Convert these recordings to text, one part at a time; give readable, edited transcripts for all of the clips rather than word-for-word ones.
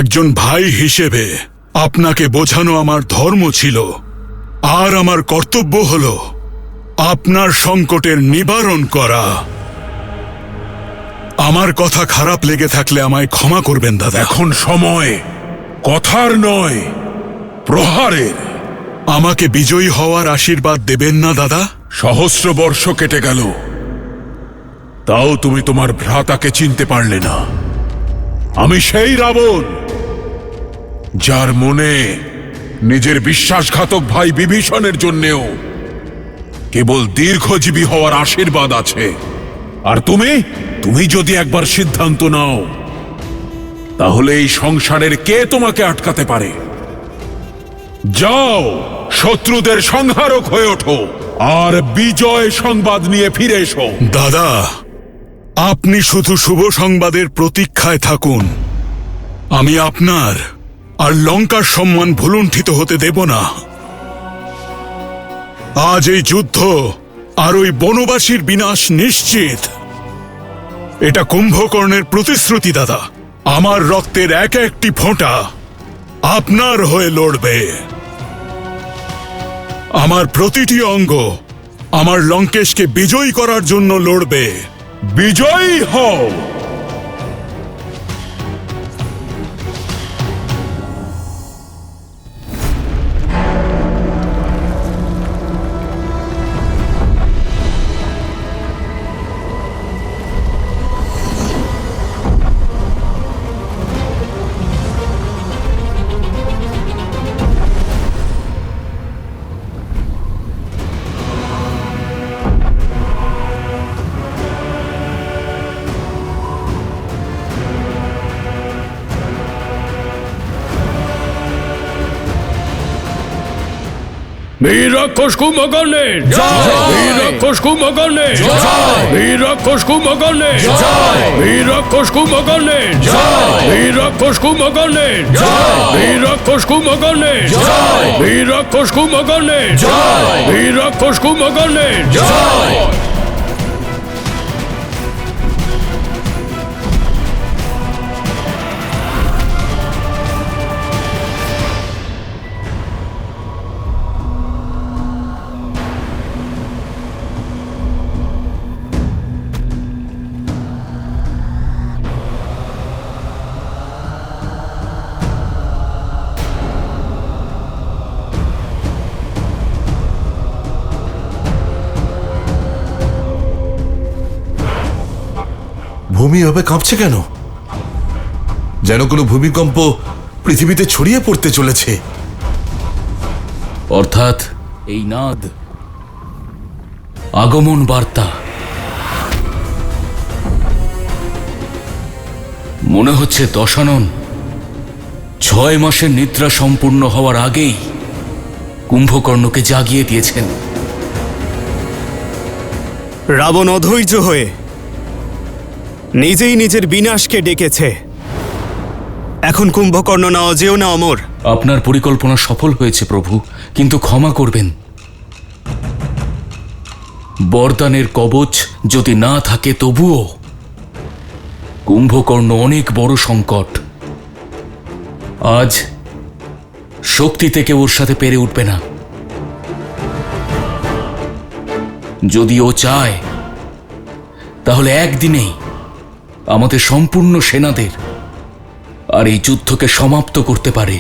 একজন ভাই হিসেবে আপনাকে বোঝানো আমার ধর্ম ছিল, আর আমার কর্তব্য হল আপনার সংকটের নিবারণ করা। আমার কথা খারাপ লেগে থাকলে আমায় ক্ষমা করবেন দাদা। এখন সময় কথার নয়, প্রহারের। আমাকে বিজয়ী হওয়ার আশীর্বাদ দেবেন না দাদা? সহস্র বর্ষ কেটে গেল, তাও তুমি তোমার ভ্রাতাকে চিনতে পারলে না। আমি সেই রাবণ, যার মনে নিজের বিশ্বাসঘাতক ভাই বিভীষণের জন্যেও কেবল দীর্ঘজীবী হওয়ার আশীর্বাদ আছে। আর তুমি যদি একবার সিদ্ধান্ত নাও, তাহলে এই সংসারের কে তোমাকে আটকাতে পারে? যাও, শত্রুদের সংহারক হয়ে ওঠো আর বিজয় সংবাদ নিয়ে ফিরে এসো। দাদা, আপনি শুধু শুভ সংবাদের প্রতীক্ষায় থাকুন। আমি আপনার আর লঙ্কার সম্মান ভুলুণ্ঠিত হতে দেব না। আজ এই যুদ্ধ আর ওই বনবাসীর বিনাশ নিশ্চিত। এটা কুম্ভকর্ণের প্রতিশ্রুতি দাদা। আমার রক্তের এক একটি ফোঁটা আপনার হয়ে লড়বে। আমার প্রতিটি অঙ্গ আমার লঙ্কেশকে বিজয়ী করার জন্য লড়বে। বিজয়ী হও। বীর রাক্ষস কুম্ভকর্ণের জয়! বীর রাক্ষস কুম্ভকর্ণের জয়! বীর রাক্ষস কুম্ভকর্ণের জয়! বীর রাক্ষস কুম্ভকর্ণের জয়! বীর রাক্ষস কুম্ভকর্ণের জয়! বীর রাক্ষস কুম্ভকর্ণের জয়! বীর রাক্ষস কুম্ভকর্ণের জয়! বীর রাক্ষস কুম্ভকর্ণের জয়! ভূমি এভাবে কাঁপছে কেন? যেন কোনো ভূমিকম্প পৃথিবীতে ছড়িয়ে পড়তে চলেছে। অর্থাৎ এই নাদ আগমন বার্তা। মনে হচ্ছে দশানন 6 মাসের নিদ্রা সম্পূর্ণ হওয়ার আগেই কুম্ভকর্ণকে জাগিয়ে দিয়েছেন। রাবণ অধৈর্য হয়ে নিজেই নিজের বিনাশকে ডেকেছে। এখন কুম্ভকর্ণ না অজেয় না অমর। আপনার পরিকল্পনা সফল হয়েছে প্রভু, কিন্তু ক্ষমা করবেন। বরদানের কবচ যদি না থাকে তবুও কুম্ভকর্ণ অনেক বড় সংকট। আজ শক্তি থেকে ওর সাথে পেরে উঠবে না। যদি ও চায় তাহলে একদিনেই আমাদের সম্পূর্ণ সেনাদের আর এই যুদ্ধকে সমাপ্ত করতে পারে।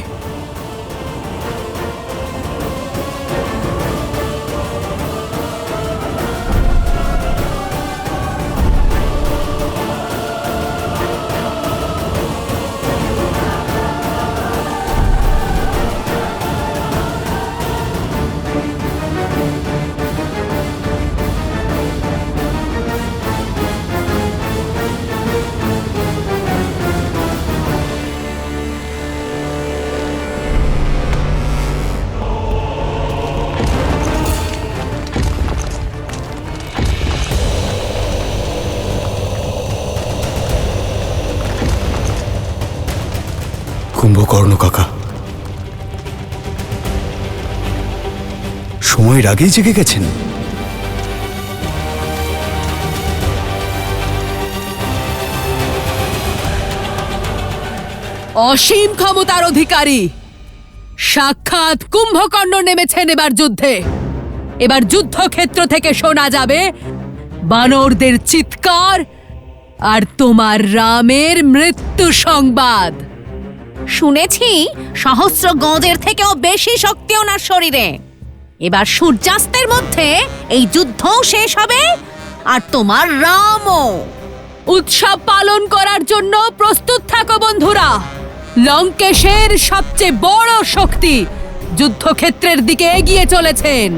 কুম্ভকর্ণ কাকা সময়ের আগেই জেগে গেছেন। অসীম ক্ষমতার অধিকারী সাক্ষাৎ কুম্ভকর্ণ নেমেছেন এবার যুদ্ধে। এবার যুদ্ধক্ষেত্র থেকে শোনা যাবে বানরদের চিৎকার আর তোমার রামের মৃত্যু সংবাদ। শুনেছি সহস্র গজের থেকেও বেশি শক্তি ওনার শরীরে। এবার সূর্যাস্তের মধ্যে এই যুদ্ধও শেষ হবে আর তোমার রামও। উৎসব পালন করার জন্য প্রস্তুত থাকো বন্ধুরা। লঙ্কেশের সবচেয়ে বড় শক্তি যুদ্ধক্ষেত্রের দিকে এগিয়ে চলেছেন।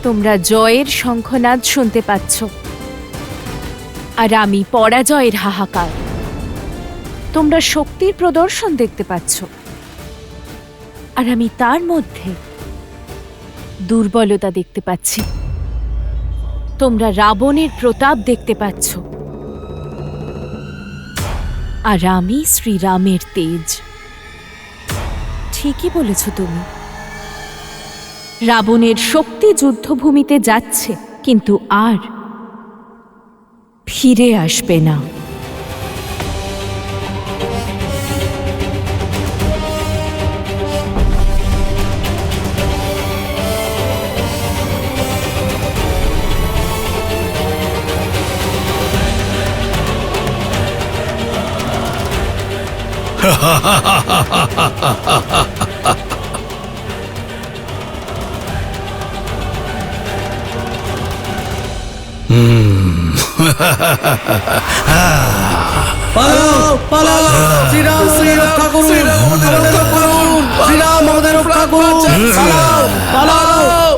তোমরা জয়ের শঙ্খনাদ শুনতে পাচ্ছ, আর আমি পরাজয়ের হাহাকার। তোমরা শক্তির প্রদর্শন দেখতে পাচ্ছ, আর আমি তার মধ্যে দুর্বলতা দেখতে পাচ্ছি। তোমরা রাবণের প্রতাপ দেখতে পাচ্ছ, আর আমি শ্রীরামের তেজ। ঠিকই বলেছ তুমি। রাবণের শক্তি যুদ্ধভূমিতে যাচ্ছে, কিন্তু আর ফিরে আসবে না। পালাও পালাও, শ্রীরাম শ্রীরাম রক্ষা করুন, আমাদের রক্ষা করুন, শ্রীরাম আমাদের রক্ষা করুন, পালাও পালাও।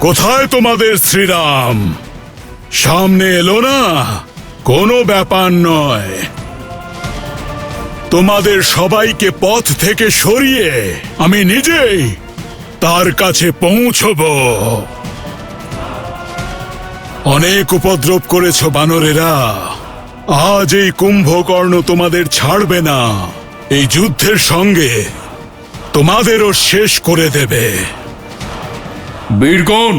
কোথায় তোমাদের শ্রীরাম? সামনে এলো না? কোনো ব্যাপার নয়, তোমাদের সবাইকে পথ থেকে সরিয়ে আমি নিজেই তার কাছে পৌঁছব। অনেক উপদ্রব করেছ বানরেরা, আজ এই কুম্ভকর্ণ তোমাদের ছাড়বে না। এই যুদ্ধের সঙ্গে তোমাদেরও শেষ করে দেবে। বীরগণ,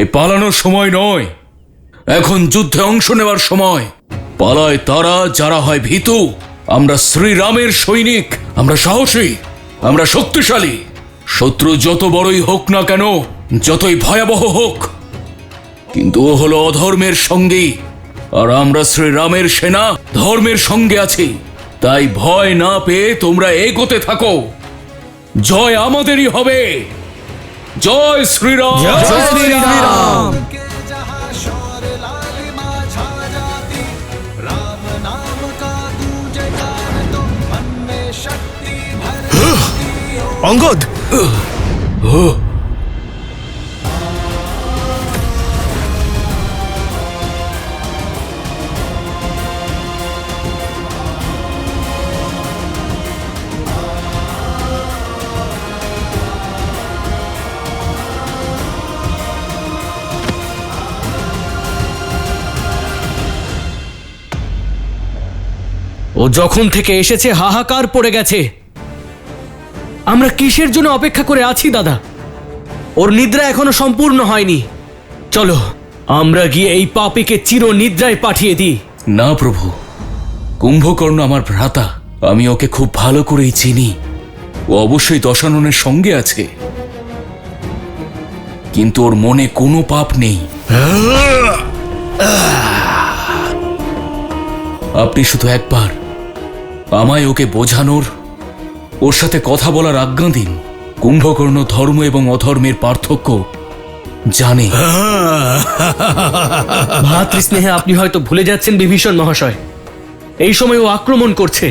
এ পালানোর সময় নয়, এখন যুদ্ধে অংশ নেওয়ার সময়। পালায় তারা যারা হয় ভীতু। আমরা শ্রীরামের সৈনিক, আমরা সাহসী, আমরা শক্তিশালী। শত্রু যত বড়ই হোক না কেন, যতই ভয়াবহ হোক, কিন্তু ও হলো অধর্মের সঙ্গী, আর আমরা শ্রীরামের সেনা ধর্মের সঙ্গে আছি। তাই ভয় না পেয়ে তোমরা এগোতে থাকো। জয় আমাদেরই হবে। জয় শ্রীরাম, জয় শ্রীরাম। অঙ্গদ, ও যখন থেকে এসেছে হাহাকার পড়ে গেছে। আমরা কিসের জন্য অপেক্ষা করে আছি দাদা? ওর নিদ্রা এখনো সম্পূর্ণ হয়নি। চলো আমরা গিয়ে এই পাপীকে চির নিদ্রায় পাঠিয়ে দিই। না প্রভু, কুম্ভকর্ণ আমার ভ্রাতা, আমি ওকে খুব ভালো করেই চিনি। ও অবশ্যই দশাননের সঙ্গে আছে, কিন্তু ওর মনে কোনো পাপ নেই। আপনি শুধু একবার আমায় ওকে বোঝানোর, ওর সাথে কথা বলার আজ্ঞা দিন। কুম্ভকর্ণ ধর্ম এবং অধর্মের পার্থক্য জানে। ভ্রাতৃস্নেহে আপনি হয়তো ভুলে যাচ্ছেন বিভীষণ মহাশয়, এই সময় ও আক্রমণ করছে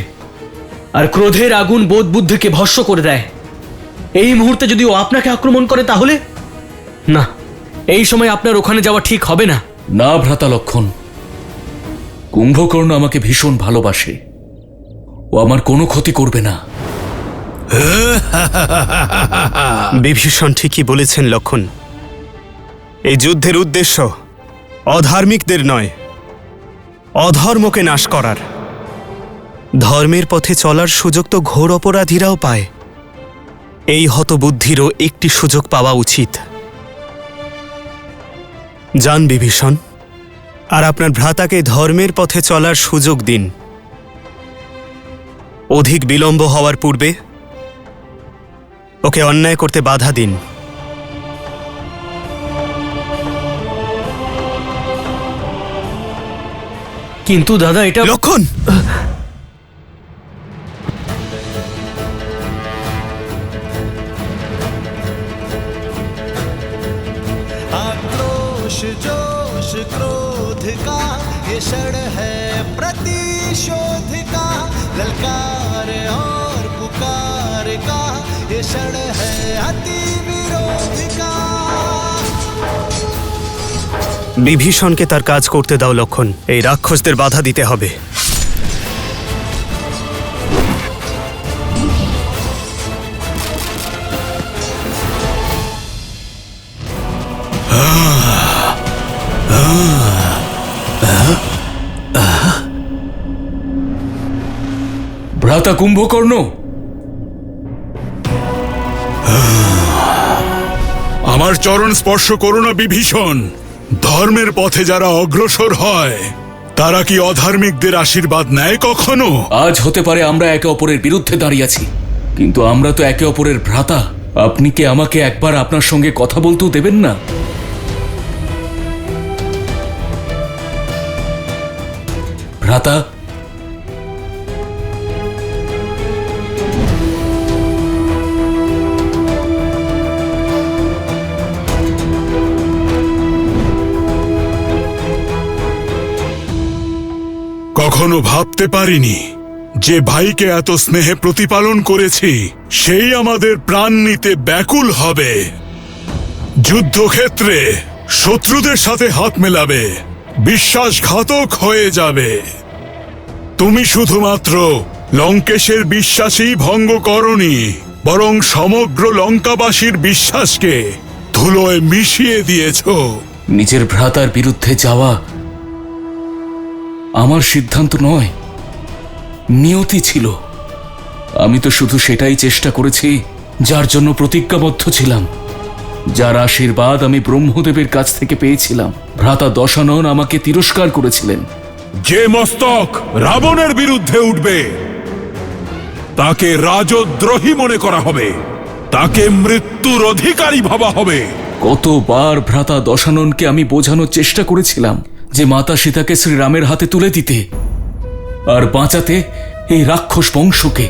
আর ক্রোধের আগুন বোধ বুদ্ধিকে ভস্ম করে দেয়। এই মুহূর্তে যদি ও আপনাকে আক্রমণ করে তাহলে না, এই সময় আপনার ওখানে যাওয়া ঠিক হবে না। না ভ্রাতা লক্ষণ, কুম্ভকর্ণ আমাকে ভীষণ ভালোবাসে, ও আমার কোনো ক্ষতি করবে না। বিভীষণ ঠিকই বলেছেন লক্ষণ। এই যুদ্ধের উদ্দেশ্য অধার্মিকদের নয়, অধর্মকে নাশ করার। ধর্মের পথে চলার সুযোগ তো ঘোর অপরাধীরাও পায়। এই হতবুদ্ধিরও একটি সুযোগ পাওয়া উচিত। যান বিভীষণ, আর আপনার ভ্রাতাকে ধর্মের পথে চলার সুযোগ দিন। অধিক বিলম্ব হওয়ার পূর্বে ওকে অন্যায় করতে বাধা দিন। কিন্তু দাদা, এটা লক্ষণ, आक्रोश जोश क्रोध का ये क्षण है प्रतिशोध का, ललकार और पुकार का ये क्षण है अति विरोध का। বিভীষণকে তার কাজ করতে দাও লক্ষণ। এই রাক্ষসদের বাধা দিতে হবে। ভ্রাতা কুম্ভকর্ণ, আমার চরণ স্পর্শ করো না বিভীষণ। ধর্মের পথে যারা অগ্রসর হয় তারা কি অধার্মিকদের আশীর্বাদ নেয় কখনো? আজ হতে পারে আমরা একে অপরের বিরুদ্ধে দাঁড়িয়ে আছি, কিন্তু আমরা তো একে অপরের ভ্রাতা। আপনি কি আমাকে একবার আপনার সঙ্গে কথা বলতেও দেবেন না? ভ্রাতা, কখনো ভাবতে পারিনি যে ভাইকে এত স্নেহে প্রতিপালন করেছি সেই আমাদের প্রাণ নিতে ব্যাকুল হবে। যুদ্ধক্ষেত্রে শত্রুদের সাথে হাত মেলাবে, বিশ্বাসঘাতক হয়ে যাবে। তুমি শুধুমাত্র লঙ্কেশের বিশ্বাসই ভঙ্গ করনি, বরং সমগ্র লঙ্কাবাসীর বিশ্বাসকে ধুলোয় মিশিয়ে দিয়েছ। নিজের ভ্রাতার বিরুদ্ধে যাওয়া আমার সিদ্ধান্ত নয়, নিয়তি ছিল। আমি তো শুধু সেটাই চেষ্টা করেছি যার জন্য প্রতিজ্ঞাবদ্ধ ছিলাম, যার আশীর্বাদ আমি ব্রহ্মদেবের কাছ থেকে পেয়েছিলাম। ভ্রাতা দশানন আমাকে তিরস্কার করেছিলেন। যে মস্তক রাবণের বিরুদ্ধে উঠবে তাকে রাজদ্রোহী মনে করা হবে, তাকে মৃত্যুর অধিকারী ভাবা হবে। কতবার ভ্রাতা দশাননকে আমি বোঝানোর চেষ্টা করেছিলাম যে মাতা সীতাকে শ্রীরামের হাতে তুলে দিতে আর বাঁচাতে এই রাক্ষস বংশকে,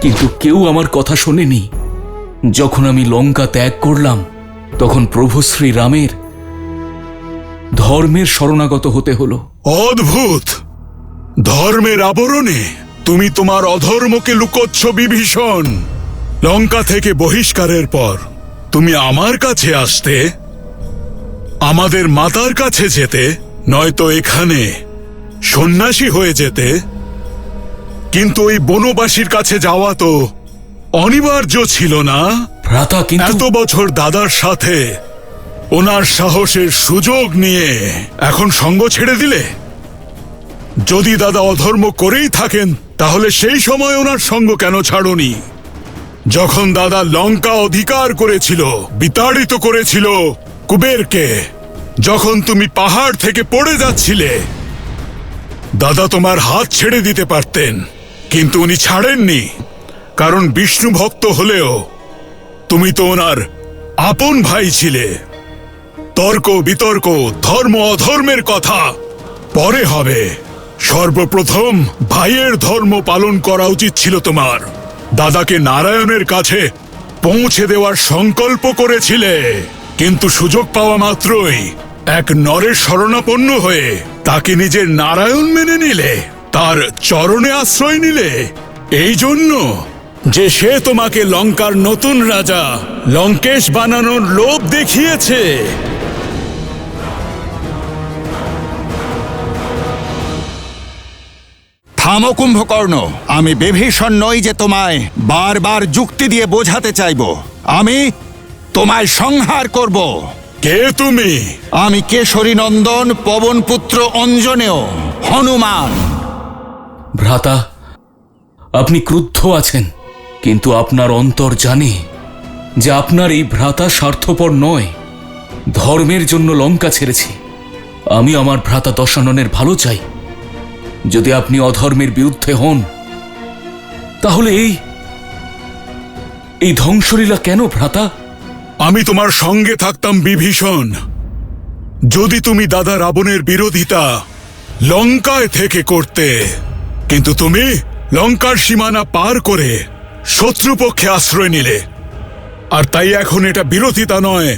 কিন্তু কেউ আমার কথা শোনেনি। যখন আমি লঙ্কা ত্যাগ করলাম তখন প্রভু শ্রীরামের ধর্মের শরণাগত হতে হলো। অদ্ভুত! ধর্মের আবরণে তুমি তোমার অধর্মকে লুকোচ্ছ বিভীষণ। লঙ্কা থেকে বহিষ্কারের পর তুমি আমার কাছে আসতে, আমাদের মাতার কাছে যেতে, নয়তো এখানে সন্ন্যাসী হয়ে যেতে। কিন্তু ওই বনবাসীর কাছে যাওয়া তো অনিবার্য ছিল না। ভ্রাতা, কিন্তু এত বছর দাদার সাথে ওনার সাহসের সুযোগ নিয়ে এখন সঙ্গ ছেড়ে দিলে। যদি দাদা অধর্ম করেই থাকেন তাহলে সেই সময় ওনার সঙ্গ কেন ছাড়োনি? যখন দাদা লঙ্কা অধিকার করেছিল, বিতাড়িত করেছিল কুবেরকে, যখন তুমি পাহাড় থেকে পড়ে যাচ্ছিলে, দাদা তোমার হাত ছেড়ে দিতে পারতেন, কিন্তু উনি ছাড়েননি। কারণ বিষ্ণু ভক্ত হলেও তুমি তো ওনার আপন ভাই ছিলে। তর্ক বিতর্ক, ধর্ম অধর্মের কথা পরে হবে। সর্বপ্রথম ভাইয়ের ধর্ম পালন করা উচিত ছিল তোমার। দাদাকে নারায়ণের কাছে পৌঁছে দেওয়ার সংকল্প করেছিলে, কিন্তু সুযোগ পাওয়া মাত্রই এক নরের শরণাপন্ন হয়ে তাকে নিজের নারায়ণ মেনে নিলে, তার চরণে আশ্রয় নিলে, এই জন্য যে সে তোমাকে লঙ্কার নতুন রাজা লঙ্কেশ বানানোর লোভ দেখিয়েছে। থামো কুম্ভকর্ণ, আমি বিভীষণ নই যে তোমায় বারবার যুক্তি দিয়ে বোঝাতে চাইব। আমি তোমায় সংহার করব। কে তুমি? আমি কেশরী নন্দন পবনপুত্র অঞ্জনেয় হনুমান। ভ্রাতা, আপনি ক্রুদ্ধ আছেন, কিন্তু আপনার অন্তর জানে যে আপনার এই ভ্রাতা স্বার্থপর নয়। ধর্মের জন্য লঙ্কা ছেড়েছি। আমি আমার ভ্রাতা দশাননের ভালো চাই। যদি আপনি অধর্মের বিরুদ্ধে হন, তাহলে এই ধ্বংসলীলা কেন ভ্রাতা? আমি তোমার সঙ্গে থাকতাম বিভীষণ, যদি তুমি দাদা রাবণের বিরোধিতা লঙ্কায় থেকে করতে। কিন্তু তুমি লঙ্কার সীমানা পার করে শত্রুপক্ষে আশ্রয় নিলে, আর তাই এখন এটা বিরোধিতা নয়,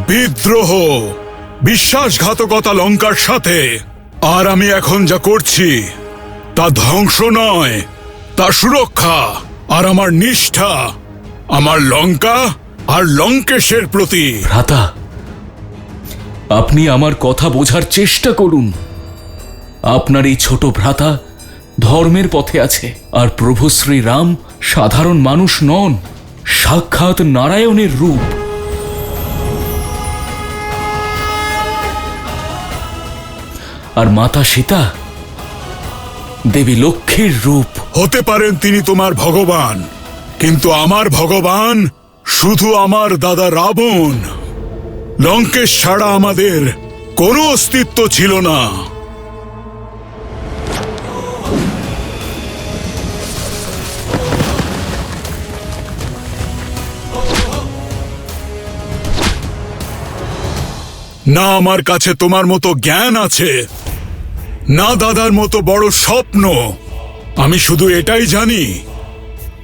বিদ্রোহ, বিশ্বাসঘাতকতা লঙ্কার সাথে। আর আমি এখন যা করছি তা ধ্বংস নয়, তা সুরক্ষা আর আমার নিষ্ঠা আমার লঙ্কা আর লঙ্কেশের প্রতি। ভ্রাতা, আপনি আমার কথা বোঝার চেষ্টা করুন। আপনার এই ছোট ভ্রাতা ধর্মের পথে আছে, আর প্রভু শ্রীরাম সাধারণ মানুষ নন, সাক্ষাৎ নারায়ণের রূপ। আর মাতা সীতা দেবী লক্ষ্মীর রূপ। হতে পারেন তিনি তোমার ভগবান, কিন্তু আমার ভগবান শুধু আমার দাদা রাবণ। লঙ্কেশ ছাড়া আমাদের কোনো অস্তিত্ব ছিল না। না আমার কাছে তোমার মতো জ্ঞান আছে, না দাদার মতো বড় স্বপ্ন। আমি শুধু এটাই জানি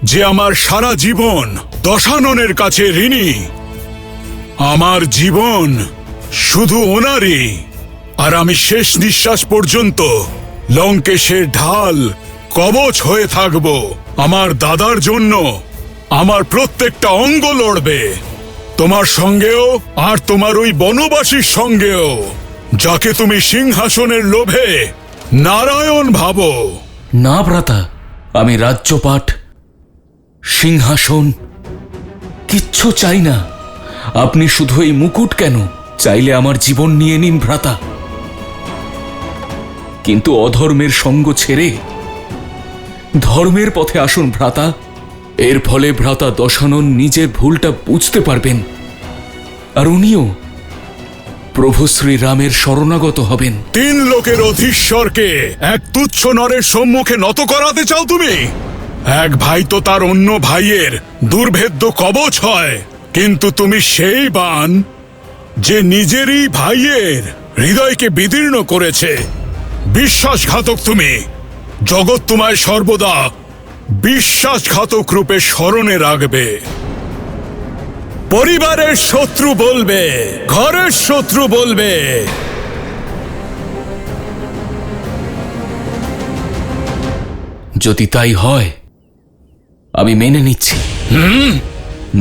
যে আমার সারা জীবন দশাননের কাছে ঋণী। আমার জীবন শুধু ওনারই, আর আমি শেষ নিঃশ্বাস পর্যন্ত লঙ্কেশের ঢাল কবচ হয়ে থাকব। আমার দাদার জন্য আমার প্রত্যেকটা অঙ্গ লড়বে, তোমার সঙ্গেও আর তোমার ওই বনবাসীর সঙ্গেও, যাকে তুমি সিংহাসনের লোভে নারায়ণ ভাবো। না ভ্রাতা, আমি রাজ্যপাট, সিংহাসন কিচ্ছু চাই না। আপনি শুধু এই মুকুট কেন, চাইলে আমার জীবন নিয়ে নিন ভ্রাতা, কিন্তু অধর্মের সঙ্গ ছেড়ে ধর্মের পথে আসুন ভ্রাতা। এর ফলে ভ্রাতা দশানন নিজের ভুলটা বুঝতে পারবেন, আর উনিও প্রভু শ্রীরামের শরণাগত হবেন। 3 লোকের অধীশ্বরকে এক তুচ্ছ নরের সম্মুখে নত করাতে চাও তুমি? এক ভাই তো তার অন্য ভাইয়ের দুর্ভেদ্য কবচ হয়, কিন্তু তুমি সেই বান যে নিজেরই ভাইয়ের হৃদয়কে বিদীর্ণ করেছে। বিশ্বাসঘাতক তুমি। জগৎ তোমায় সর্বদা বিশ্বাসঘাতক রূপে স্মরণে রাখবে। পরিবারের শত্রু বলবে, ঘরের শত্রু বলবে, যদি তাই হয় আমি মেনে নিচ্ছি।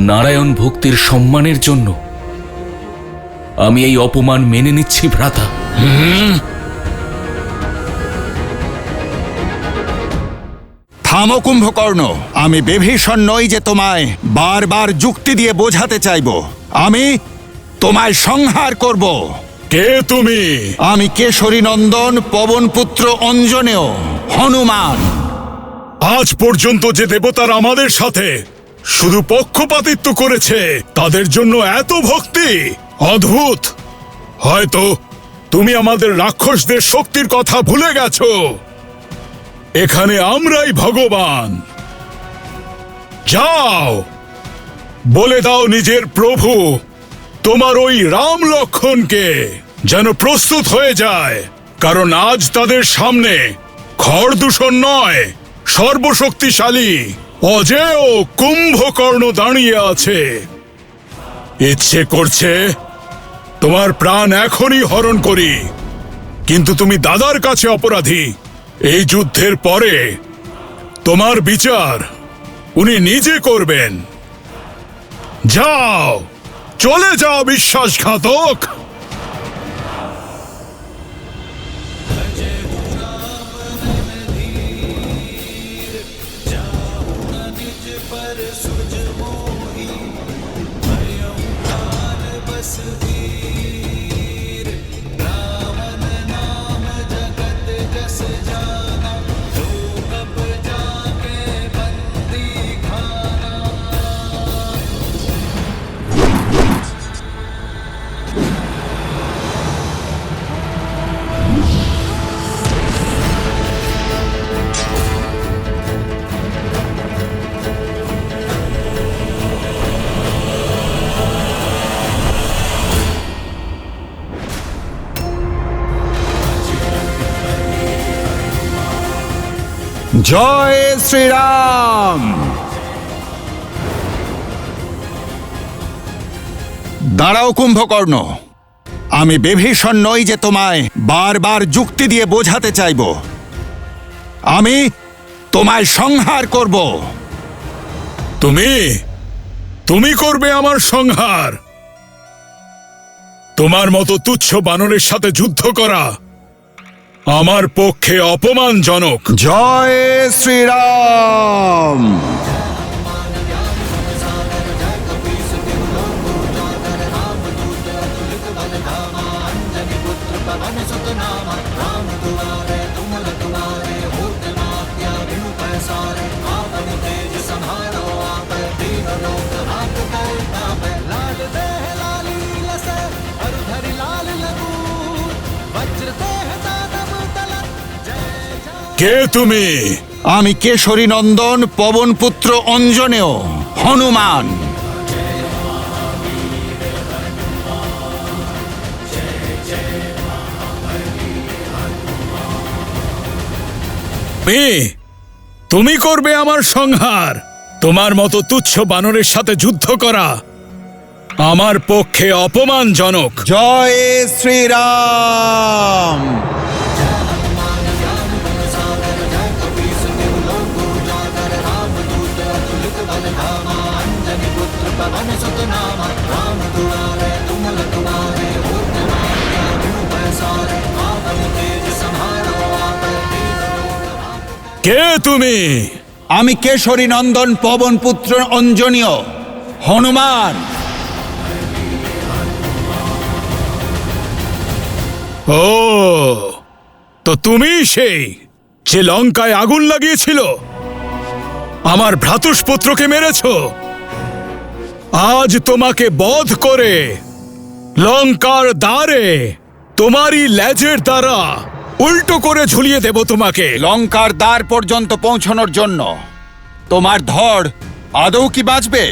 নারায়ণ ভক্তির সম্মানের জন্য আমি এই অপমান মেনে নিচ্ছি ভ্রাতা। থামো কুম্ভকর্ণ, আমি বিভীষণ নই যে তোমায় বারবার যুক্তি দিয়ে বোঝাতে চাইব। আমি তোমায় সংহার করব। কে তুমি? আমি কেশরী নন্দন পবনপুত্র অঞ্জনেয় হনুমান। আজ পর্যন্ত যে দেবতার আমাদের সাথে শুধু পক্ষপাতিত্ব করেছে, তাদের জন্য এত ভক্তি অদ্ভুত। হয়তো তুমি আমাদের রাক্ষসদের শক্তির কথা ভুলে গেছো। এখানে আমরাই ভগবান। যাও, বলে দাও নিজের প্রভু তোমার ওই রাম লক্ষণকে যেন প্রস্তুত হয়ে যায়, কারণ আজ তাদের সামনে খড়দূষণ নয়, সর্বশক্তিশালী অজেয় কুম্ভকর্ণ দাঁড়িয়ে আছে। ইচ্ছে করছে তোমার প্রাণ এখনই হরণ করি, কিন্তু তুমি দাদার কাছে অপরাধী। এই যুদ্ধের পরে তোমার বিচার উনি নিজে করবেন। যাও, চলে যাও বিশ্বাসঘাতক। জয় শ্রীরাম। দাঁড়াও কুম্ভকর্ণ, আমি বিভীষণ নই যে তোমায় বারবার যুক্তি দিয়ে বোঝাতে চাইব। আমি তোমায় সংহার করব। তুমি করবে আমার সংহার? তোমার মতো তুচ্ছ বানরের সাথে যুদ্ধ করা আমার পক্ষে অপমানজনক। জয় শ্রীরাম। কে তুমি? আমি কেশরী নন্দন পবনপুত্র অঞ্জনেয় হনুমান। তুমি করবে আমার সংহার? তোমার মতো তুচ্ছ বানরের সাথে যুদ্ধ করা আমার পক্ষে অপমানজনক। জয় শ্রীরাম। কে তুমি? আমি কেশরী নন্দন পবনপুত্র অঞ্জনীয় হনুমান। ও, তো তুমি সেই যে লঙ্কায় আগুন লাগিয়েছিল, আমার ভ্রাতুষ্পুত্রকে মেরেছ। আজ তোমাকে বধ করে লঙ্কার দ্বারে তোমারই লেজের দ্বারা উল্টো করে ঝুলিয়ে দেব তোমাকে। লঙ্কার দ্বার পর্যন্ত পৌঁছানোর জন্য তোমার ধড় আদৌ কি বাঁচবে?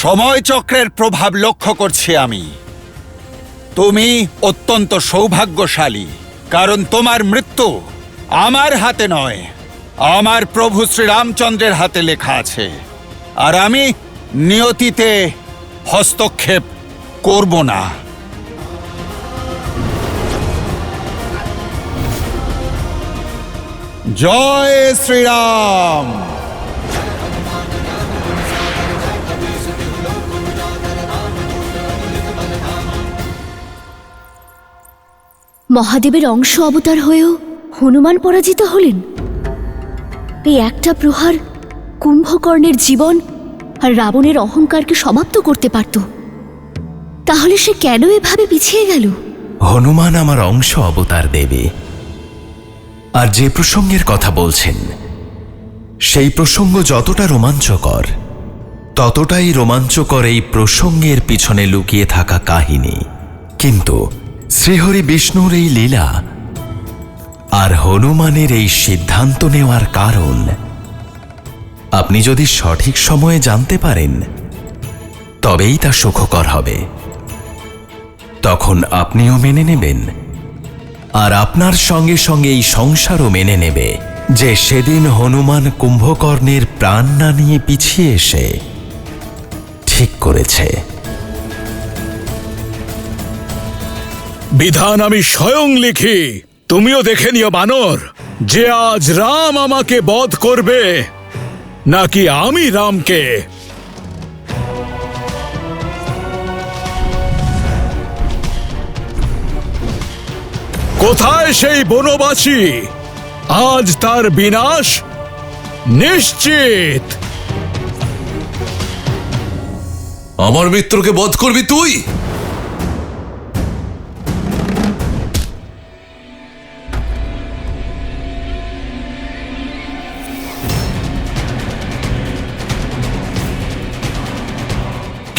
সময় চক্রের প্রভাব লক্ষ্য করছি আমি। তুমি অত্যন্ত সৌভাগ্যশালী, কারণ তোমার মৃত্যু আমার হাতে নয়, আমার প্রভু শ্রীরামচন্দ্রের হাতে লেখা আছে। আর আমি নিয়তিতে হস্তক্ষেপ করব না। জয় শ্রীরাম। মহাদেবের অংশ অবতার হয়েও হনুমান পরাজিত হলেন। এই একটা প্রহার কুম্ভকর্ণের জীবন আর রাবণের অহংকারকে সমাপ্ত করতে পারত। তাহলে সে কেন এভাবে পিছিয়ে গেল? হনুমান আমার অংশ অবতার দেবে। আর যে প্রসঙ্গের কথা বলছেন, সেই প্রসঙ্গ যতটা রোমাঞ্চকর, ততটাই রোমাঞ্চকর এই প্রসঙ্গের পিছনে লুকিয়ে থাকা কাহিনী। কিন্তু শ্রীহরি বিষ্ণুর এই লীলা আর হনুমানের এই সিদ্ধান্ত নেওয়ার কারণ আপনি যদি সঠিক সময়ে জানতে পারেন, তবেই তা সুখকর হবে। তখন আপনিও মেনে নেবেন, আর আপনার সঙ্গে সঙ্গে এই সংসারও মেনে নেবে যে সেদিন হনুমান কুম্ভকর্ণের প্রাণ না নিয়ে পিছিয়ে এসে ঠিক করেছে। বিধান আমি স্বয়ং লিখি, তুমিও দেখে নিও বানর, যে আজ রাম আমাকে বধ করবে নাকি আমি রামকে। কোথায় সেই বনবাসী? আজ তার বিনাশ নিশ্চিত। আমার মিত্রকে বধ করবি তুই?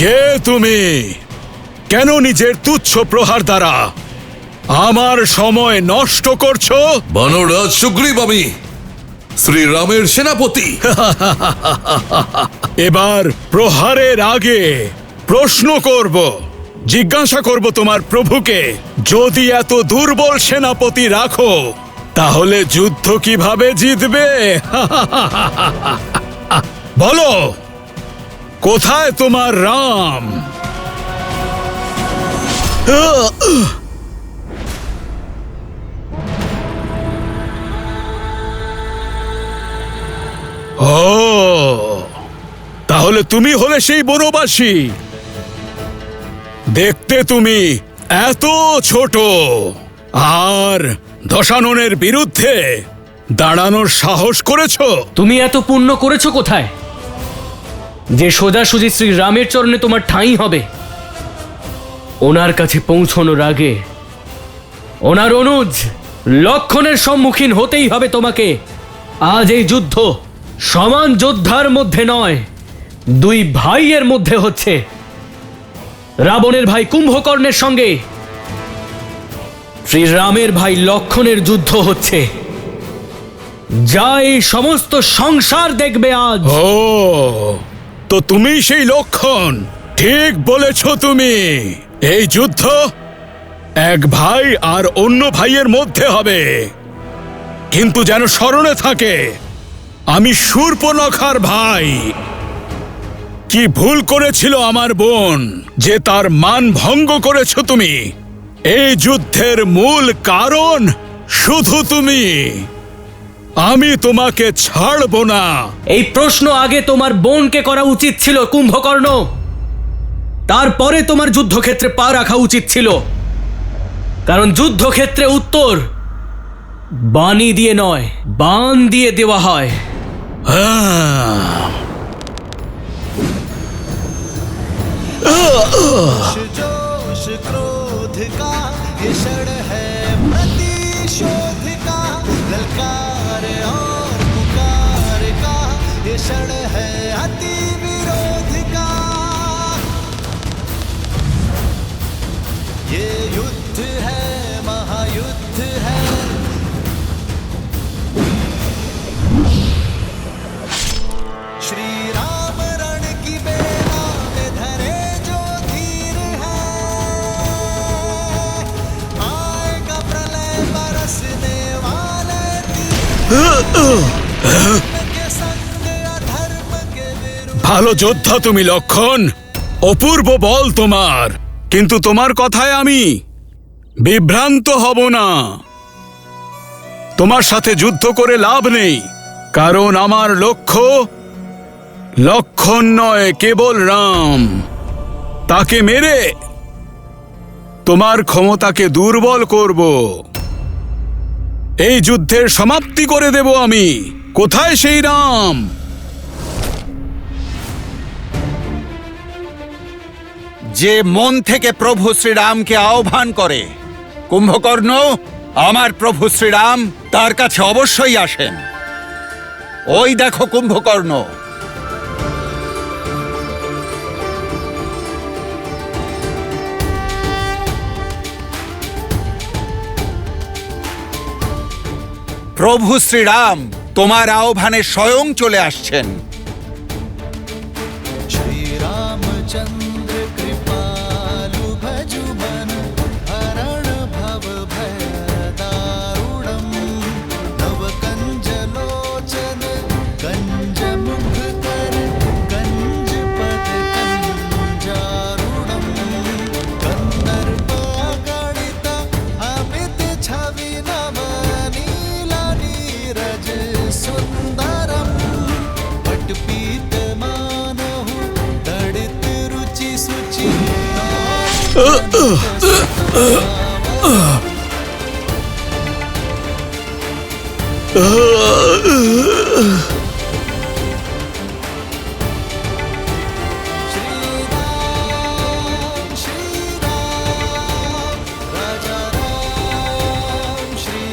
কে তুমি? কেন নিজের তুচ্ছ প্রহার দ্বারা আমার সময় নষ্ট করছো? বানররাজ সুগ্রীব আমি, শ্রীরামের সেনাপতি। এবার প্রহারের আগে প্রশ্ন করব, জিজ্ঞাসা করব তোমার প্রভুকে, যদি এত দুর্বল সেনাপতি রাখো তাহলে যুদ্ধ কিভাবে জিতবে? বলো, কোথায় তোমার রাম? ও, তাহলে তুমি হলে সেই বনবাসী। দেখতে তুমি এত ছোট, আর দশাননের বিরুদ্ধে দাঁড়ানোর সাহস করেছো? তুমি এত পুণ্য করেছো কোথায় যে সোজাসুজি শ্রীরামের চরণে তোমার ঠাঁই হবে? ওনার কাছে পৌঁছানোর আগে ওনার অনুজ লক্ষণের সম্মুখীন হতেই হবে তোমাকে। আজ এই যুদ্ধ সমান যোদ্ধার মধ্যে নয়, দুই ভাইয়ের মধ্যে হচ্ছে। রাবণের ভাই কুম্ভকর্ণের সঙ্গে শ্রীরামের ভাই লক্ষণের যুদ্ধ হচ্ছে, যা এই সমস্ত সংসার দেখবে আজ। ও, তো তুমি সেই লক্ষণ। ঠিক বলেছ তুমি। এই যুদ্ধ এক ভাই আর অন্য ভাইয়ের মধ্যে হবে, কিন্তু যেন স্মরণে থাকে আমি শূর্পণখার ভাই। কি ভুল করেছিল আমার বোন যে তার মান ভঙ্গ করেছ তুমি? এই যুদ্ধের মূল কারণ শুধু তুমি। আমি তোমাকে ছাড়ব না। এই প্রশ্ন আগে তোমার বোনকে করা উচিত ছিল কুম্ভকর্ণ, তারপরে তোমার যুদ্ধক্ষেত্রে পা রাখা উচিত ছিল। কারণ যুদ্ধক্ষেত্রে উত্তর বাণী দিয়ে নয়, বাণ দিয়ে দেওয়া হয়। जोश क्रोध का ये क्षण है प्रतिशोध का, ललकार और पुकार का ये क्षण है अति विरोध का। ये युद्ध है, महायुद्ध है। श्री राम ভালো যোদ্ধা তুমি লক্ষণ, অপূর্ব বল তোমার, কিন্তু তোমার কথায় আমি বিভ্রান্ত হব না। তোমার সাথে যুদ্ধ করে লাভ নেই, কারণ আমার লক্ষ্য লক্ষণ নয়, কেবল রাম। তাকে মেরে তোমার ক্ষমতাকে দুর্বল করব, এই যুদ্ধের সমাপ্তি করে দেব আমি। কোথায় সেই রাম? যে মন থেকে প্রভু শ্রীরামকে আহ্বান করে, কুম্ভকর্ণ, আমার প্রভু শ্রীরাম তার কাছে অবশ্যই আসেন। ওই দেখো কুম্ভকর্ণ। প্রভু শ্রীরাম তোমার আহ্বানে স্বয়ং চলে আসছেন। श्री रामचंद्र कृपालु भजु मन हरण भव भय दारुणम नव कंज लोचन कंज मुख कर कंज पद कंजारुणम कंदर्पागणित अमित छवि नव नीला नीरज सुंदरम पटपीत मानहु तड़ित रुचि सुचि राजा राम श्री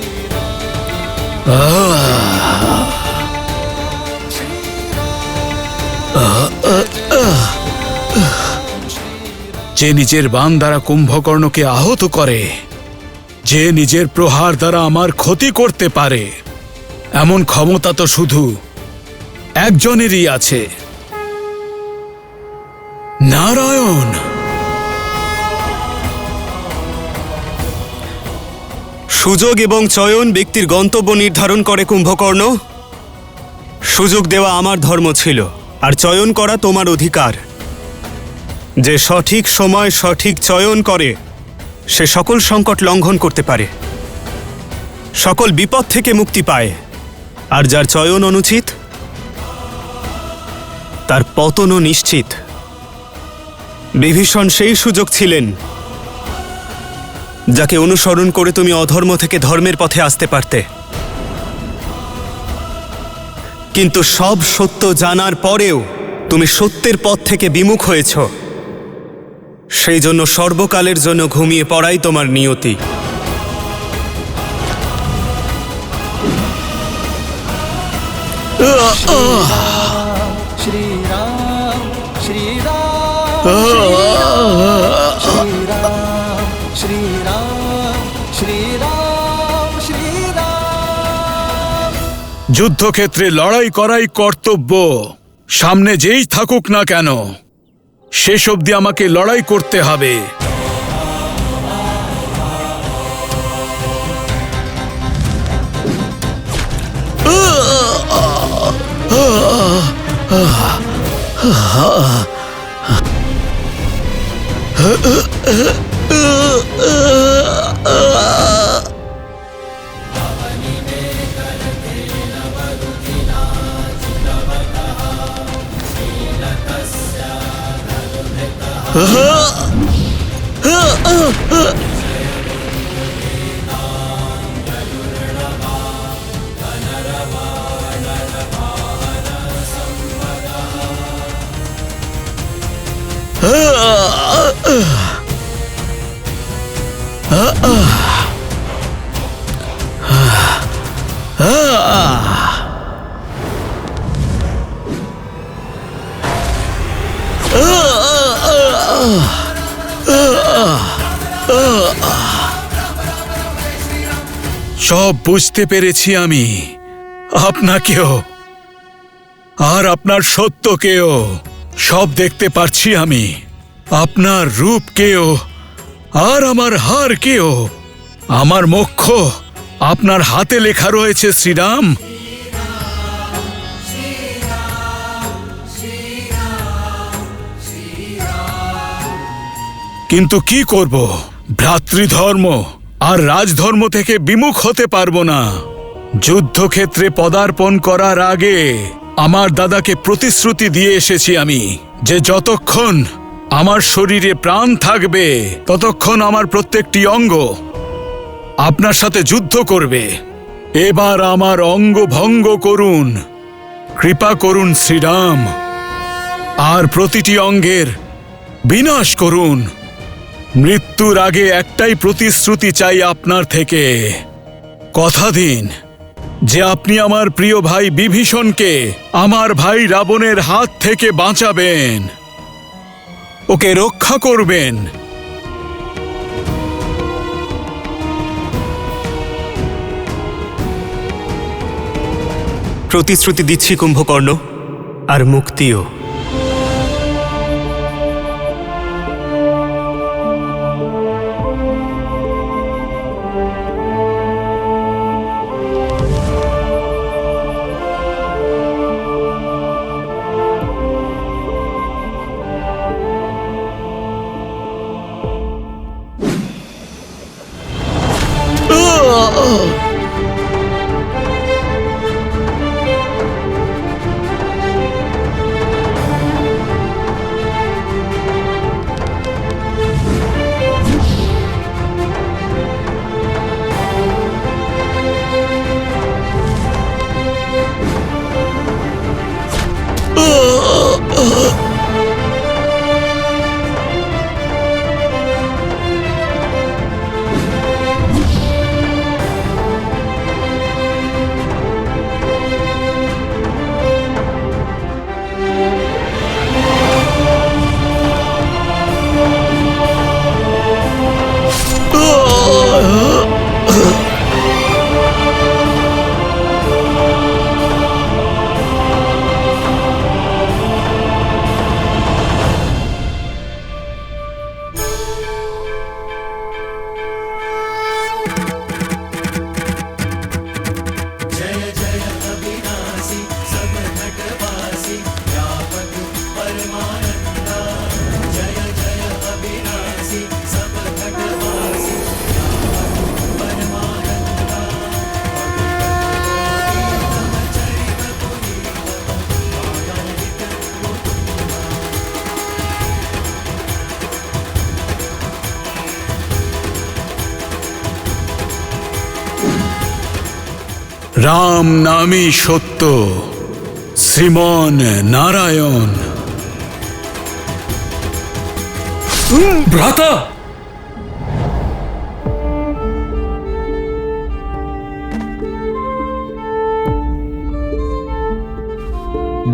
যে নিজের বাণ দ্বারা কুম্ভকর্ণকে আহত করে, যে নিজের প্রহার দ্বারা আমার ক্ষতি করতে পারে, এমন ক্ষমতা তো শুধু একজনেরই আছে, নারায়ণ। সুযোগ এবং চয়ন ব্যক্তির গন্তব্য নির্ধারণ করে কুম্ভকর্ণ। সুযোগ দেওয়া আমার ধর্ম ছিল, আর চয়ন করা তোমার অধিকার। যে সঠিক সময় সঠিক চয়ন করে, সে সকল সংকট লঙ্ঘন করতে পারে, সকল বিপদ থেকে মুক্তি পায়। আর যার চয়ন অনুচিত, তার পতনও নিশ্চিত। বিভীষণ সেই সুযোগ ছিলেন, যাকে অনুসরণ করে তুমি অধর্ম থেকে ধর্মের পথে আসতে পারতে। কিন্তু সব সত্য জানার পরেও তুমি সত্যের পথ থেকে বিমুখ হয়েছ। সেই জন্য সর্বকালের জন্য ঘুমিয়ে পড়াই তোমার নিয়তি। श्री राम श्री राम श्री राम श्री राम श्री राम श्री राम। যুদ্ধক্ষেত্রে লড়াই করাই কর্তব্য। সামনে যেই থাকুক না কেন, শেষ অবধি আমাকে লড়াই করতে হবে। সব বুঝতে পেরেছি আমি, আপনাকেও আর আপনার সত্যকেও সব দেখতে পারছি আমি, আপনার রূপকেও আর আমার হারকেও, আমার মোক্ষ আপনার হাতে লেখা রয়েছে শ্রীরাম। কিন্তু কি করব, ভ্রাতৃধর্ম আর রাজধর্ম থেকে বিমুখ হতে পারবো না। যুদ্ধক্ষেত্রে পদার্পণ করার আগে আমার দাদাকে প্রতিশ্রুতি দিয়ে এসেছি আমি, যে যতক্ষণ আমার শরীরে প্রাণ থাকবে ততক্ষণ আমার প্রত্যেকটি অঙ্গ আপনার সাথে যুদ্ধ করবে। এবার আমার অঙ্গ ভঙ্গ করুন, কৃপা করুন শ্রীরাম, আর প্রতিটি অঙ্গের বিনাশ করুন। মৃত্যুর আগে একটাই প্রতিশ্রুতি চাই আপনার থেকে। কথা দিন যে আপনি আমার প্রিয় ভাই বিভীষণকে আমার ভাই রাবণের হাত থেকে বাঁচাবেন, ওকে রক্ষা করবেন। প্রতিশ্রুতি দিচ্ছি কুম্ভকর্ণ, আর মুক্তিও। রাম নামই সত্য, শ্রীমন নারায়ণ। ভ্রাতা,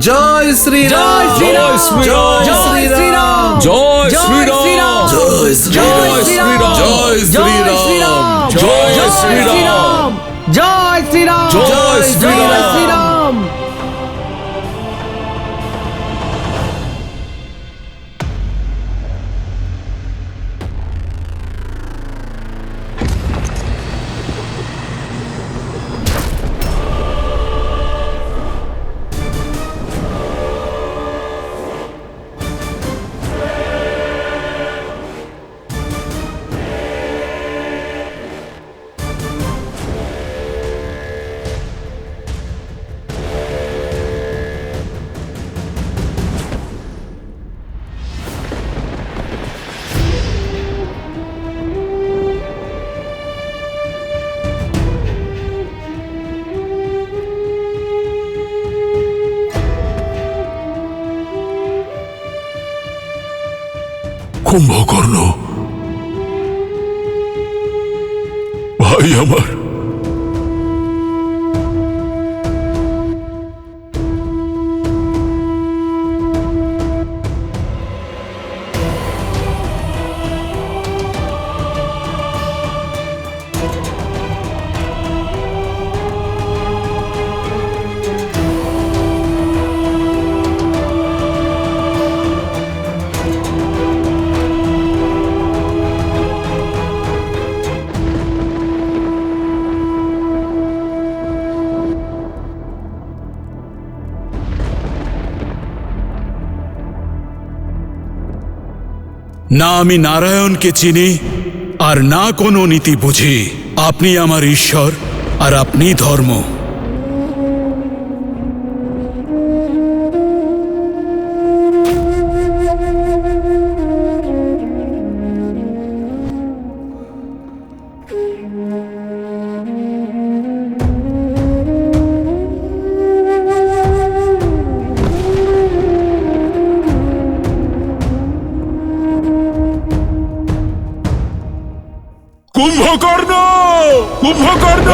জয় শ্রীরাম, জয় শ্রীরাম, জয় শ্রীরাম, জয় শ্রীরাম, জয় শ্রীরাম, জয় শ্রীরাম, জয় শ্রীরাম, জয় শ্রীরাম, জয় শ্রীরাম। কুম্ভকর্ণ, ভাই আমার, না আমি নারায়ণকে চিনি আর না কোনো নীতি বুঝি। আপনি আমার ঈশ্বর আর আপনি ধর্ম। কুম্ভকর্ণ! কুম্ভকর্ণ!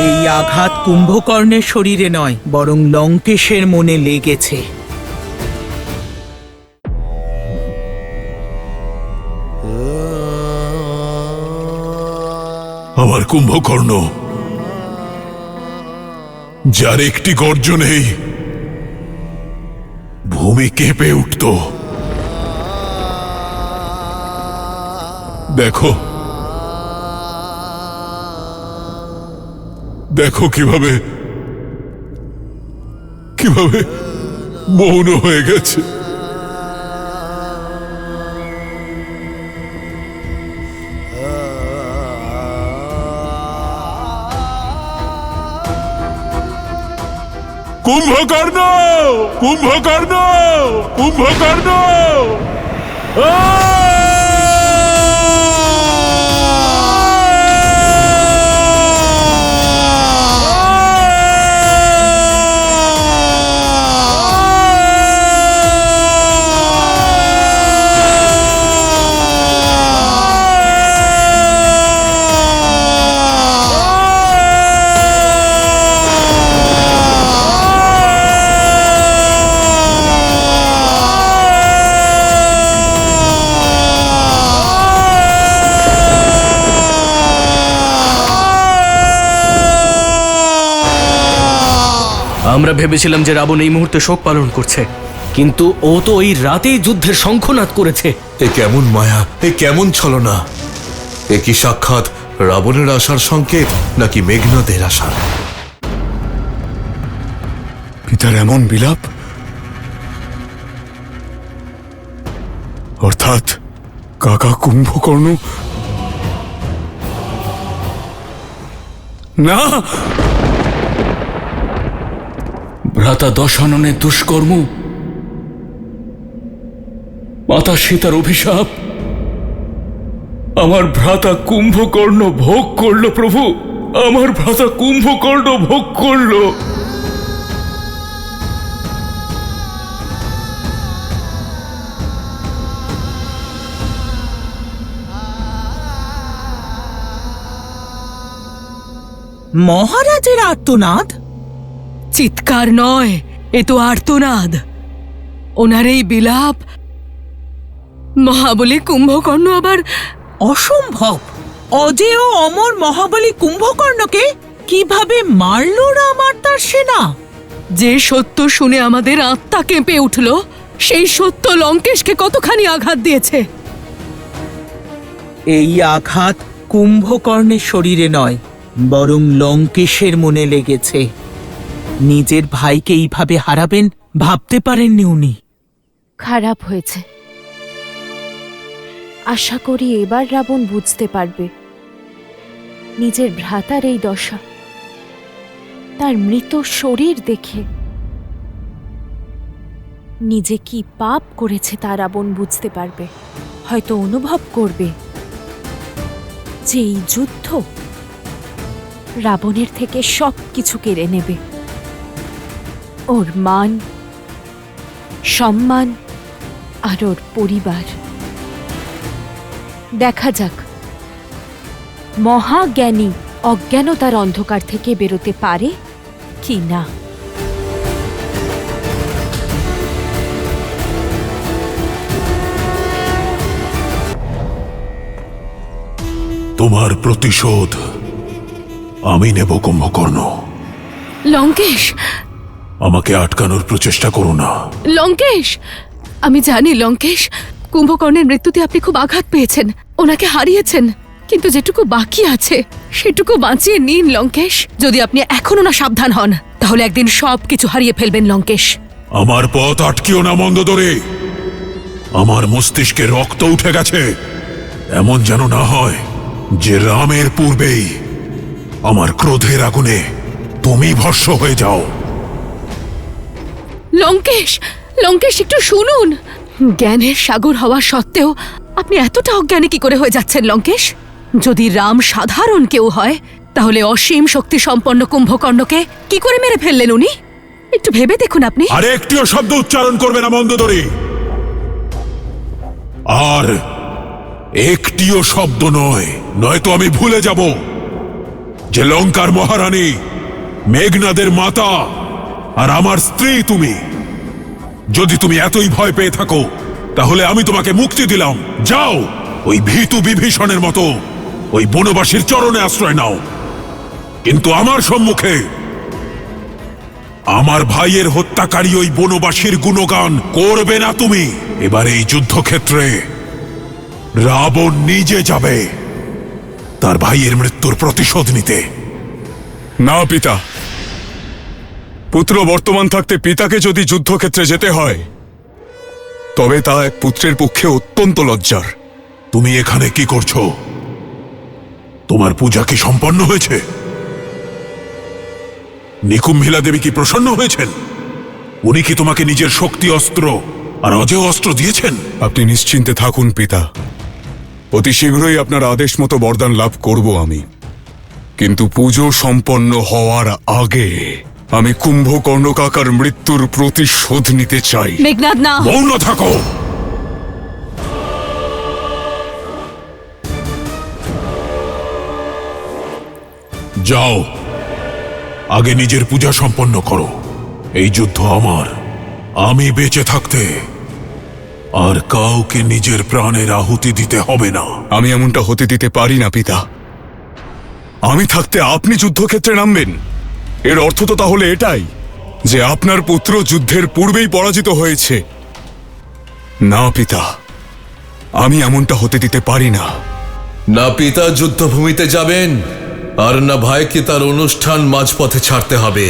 এই আঘাত কুম্ভকর্ণের শরীরে নয়, বরং লঙ্কেশের মনে লেগেছে। আমার কুম্ভকর্ণ, যার একটি গর্জনেই ভূমি কেঁপে উঠত। দেখো, দেখো কিভাবে কিভাবে মৌন হয়ে গেছে। কুম্ভকর্ণ! কুম্ভকর্ণ! কুম্ভকর্ণ! আমরা ভেবেছিলাম যে রাবণ এই মুহূর্তে শোক পালন করছে, কিন্তু ও তো এই রাতেই যুদ্ধের শঙ্খনাদ করেছে। এ কেমন মায়া, এ কেমন ছলনা! এ কি সাক্ষাৎ রাবণের আশার সংকেত নাকি মেঘনাদের আশা? পিতার এমন বিলাপ, অর্থাৎ কাকা কুম্ভকর্ণ না। ভ্রাতা দশাননের দুষ্কর্ম, মাতা সীতার অভিশাপ আমার ভ্রাতা কুম্ভকর্ণ ভোগ করলো। প্রভু, আমার ভ্রাতা কুম্ভকর্ণ ভোগ করলো। মহারাজের আর্তনাদ? চিৎকার নয়, এ তো আর্তনাদ। ওনার এই বিলাপ মহাবলী কুম্ভকর্ণ আবার। অসম্ভব! অজেয় অমর মহাবলী কুম্ভকর্ণকে কিভাবে মারল রাম আর তার সেনা? যে সত্য শুনে আমাদের আত্মা কেঁপে উঠল, সেই সত্য লঙ্কেশকে কতখানি আঘাত দিয়েছে। এই আঘাত কুম্ভকর্ণের শরীরে নয়, বরং লঙ্কেশের মনে লেগেছে। নিজের ভাইকে এইভাবে হারাবেন ভাবতে পারেননি উনি। খারাপ হয়েছে। আশা করি এবার রাবণ বুঝতে পারবে নিজের ভ্রাতার এই দশা। তার মৃত শরীর দেখে নিজে কি পাপ করেছে তা রাবণ বুঝতে পারবে। হয়তো অনুভব করবে যে এই যুদ্ধ রাবণের থেকে সব কিছু কেড়ে নেবে, ওর মান, সম্মান আর ওর পরিবার। দেখা যাক মহাজ্ঞানী অজ্ঞানতার অন্ধকার থেকে বেরোতে পারে কি না। তোমার প্রতিশোধ আমি নেব কুম্ভকর্ণ। লঙ্কেশ, আমাকে আটকানোর প্রচেষ্টা করো না। লঙ্কেশ, আমি জানি লঙ্কেশ, কুম্ভকর্ণের মৃত্যুতে আপনি খুব আঘাত পেয়েছেন, ওনাকে হারিয়েছেন। কিন্তু যেটুকু বাকি আছে সেটুকু বাঁচিয়ে নিন লঙ্কেশ। যদি আপনি এখনো না সাবধান হন তাহলে একদিন সবকিছু হারিয়ে ফেলবেন লঙ্কেশ। আমার পথ আটকিও না মন্দোদরে। আমার মস্তিষ্কে রক্ত উঠে গেছে। এমন যেন না হয় যে রামের পূর্বেই আমার ক্রোধের আগুনে তুমি ভস্ম হয়ে যাও। লঙ্কেশ, লঙ্কেশ একটু শুনুন। জ্ঞানের সাগর হওয়া সত্ত্বেও আপনি এতটা অজ্ঞানী কি করে হয়ে যাচ্ছেন লঙ্কেশ? যদি রাম সাধারণ কেউ হয় তাহলে অসীম শক্তি সম্পন্ন কুম্ভকর্ণকে কি করে মেরে ফেললেন উনি? একটু ভেবে দেখুন আপনি। আর একটিও শব্দ উচ্চারণ করবে না মন্দোদরে। আর একটিও শব্দ নয়, নয়তো আমি ভুলে যাব যে লঙ্কার মহারানী, মেঘনাদের মাতা আর আমার স্ত্রী তুমি। যদি তুমি এতই ভয় পেয়ে থাকো তাহলে আমি তোমাকে মুক্তি দিলাম। যাও, ওই ভীতু বিভীষণের মতো ওই বনবাসীর চরণে আশ্রয় নাও। কিন্তু আমার সম্মুখে আমার ভাইয়ের হত্যাকারী ওই বনবাসীর গুণগান করবে না তুমি। এবার এই যুদ্ধক্ষেত্রে রাবণ নিজে যাবে তার ভাইয়ের মৃত্যুর প্রতিশোধ নিতে। না পিতা, পুত্র বর্তমান থাকতে পিতাকে যদি যুদ্ধক্ষেত্রে যেতে হয় তবে তা এক পুত্রের পক্ষে অত্যন্ত লজ্জার। তুমি এখানে কি করছো? তোমার পূজা কি সম্পন্ন হয়েছে? নিকুম্ভিলা দেবী কি প্রসন্ন হয়েছেন? উনি কি তোমাকে নিজের শক্তি অস্ত্র আর অজেয় অস্ত্র দিয়েছেন? আপনি নিশ্চিন্তে থাকুন পিতা, অতি শীঘ্রই আপনার আদেশ মতো বরদান লাভ করব আমি। কিন্তু পুজো সম্পন্ন হওয়ার আগে আমি কুম্ভকর্ণ কাকার মৃত্যুর প্রতিশোধ নিতে চাই। মেঘনাদ, না। মৌন থাকো। যাও, আগে নিজের পূজা সম্পন্ন করো। এই যুদ্ধ আমার। আমি বেঁচে থাকতে আর কাউকে নিজের প্রাণের আহুতি দিতে হবে না। আমি এমনটা হতে দিতে পারি না পিতা। আমি থাকতে আপনি যুদ্ধক্ষেত্রে নামবেন, এর অর্থ তো তাহলে এটাই যে আপনার পুত্র যুদ্ধের পূর্বেই পরাজিত হয়েছে। না পিতা, আমি এমনটা হতে দিতে পারি না। না পিতা যুদ্ধভূমিতে যাবেন, আর না ভাইকে তার অনুষ্ঠান মাঝপথে ছাড়তে হবে।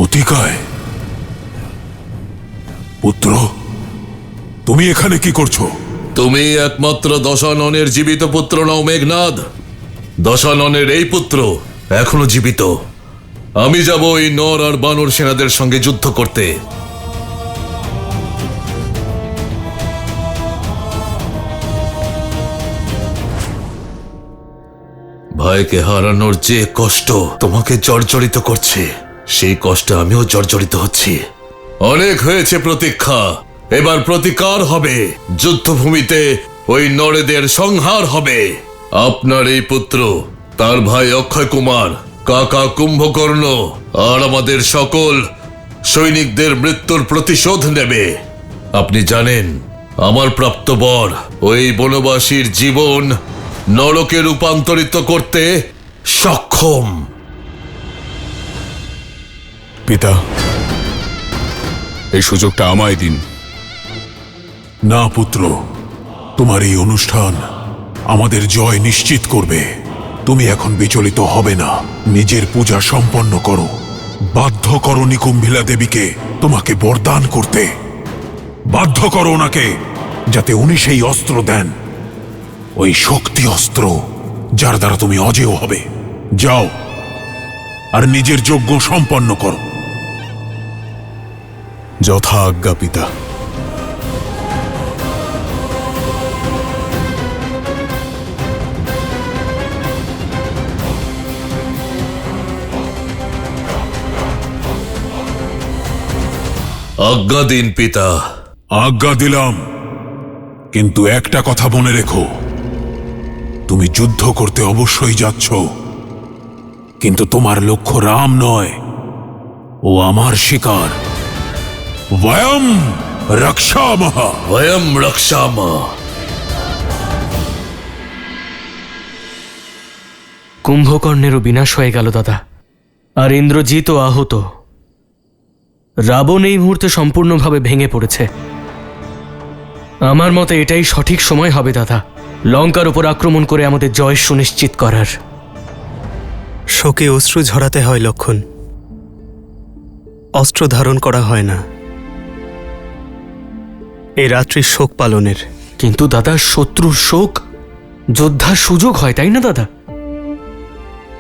অতিকায়, পুত্র, তুমি এখানে কি করছো? তুমি একমাত্র দশাননের জীবিত পুত্র নও মেঘনাদ। দশাননের এই পুত্র এখনো জীবিত। আমি যাব এই নর আর বানর সেনাদের সঙ্গে যুদ্ধ করতে। ভাইকে হারানোর যে কষ্ট তোমাকে জর্জরিত করছে, সেই কষ্টে আমিও জর্জরিত হচ্ছি। অনেক হয়েছে প্রতীক্ষা, এবার প্রতিকার হবে। যুদ্ধভূমিতে ওই নরেদের সংহার হবে। আপনার এই পুত্র, তার ভাই অক্ষয় কুমার, কাকা কুম্ভকর্ণ আর আমাদের সকল সৈনিকদের মৃত্যুর প্রতিশোধ নেবে। আপনি জানেন আমার প্রাপ্ত বর ওই বনবাসীর জীবন নরকে রূপান্তরিত করতে সক্ষম। পিতা, এই সুযোগটা আমায় দিন। না পুত্র, তোমার এই অনুষ্ঠান আমাদের জয় নিশ্চিত করবে। তুমি এখন বিচলিত হবে না। নিজের পূজা সম্পন্ন করো। বাধ্য করো নিকুম্ভিলা দেবীকে তোমাকে বরদান করতে। বাধ্য করো ওনাকে যাতে উনি সেই অস্ত্র দেন, ওই শক্তি অস্ত্র যার দ্বারা তুমি অজেয় হবে। যাও আর নিজের যজ্ঞ সম্পন্ন করো। যথা আজ্ঞা পিতা। আজ্ঞা দিন পিতা। আজ্ঞা দিলাম, কিন্তু একটা কথা মনে রেখো, তুমি যুদ্ধ করতে অবশ্যই যাচ্ছ, কিন্তু তোমার লক্ষ্য রাম নয়, ও আমার শিকার। বয়ম। রক্ষামহ। বয়ম রক্ষামহ। কুম্ভকর্ণেরও বিনাশ হয়ে গেল দাদা, আর ইন্দ্রজিৎও আহত। রাবণ এই মুহূর্তে সম্পূর্ণভাবে ভেঙে পড়েছে। আমার মতে এটাই সঠিক সময় হবে দাদা, লঙ্কার উপর আক্রমণ করে আমাদের জয় সুনিশ্চিত করার। শোকে অশ্রু ঝরাতে হয় লক্ষণ, অস্ত্র ধারণ করা হয় না। এই রাত্রির শোক পালনের। কিন্তু দাদা, শত্রুর শোক যোদ্ধার সুযোগ হয়, তাই না দাদা?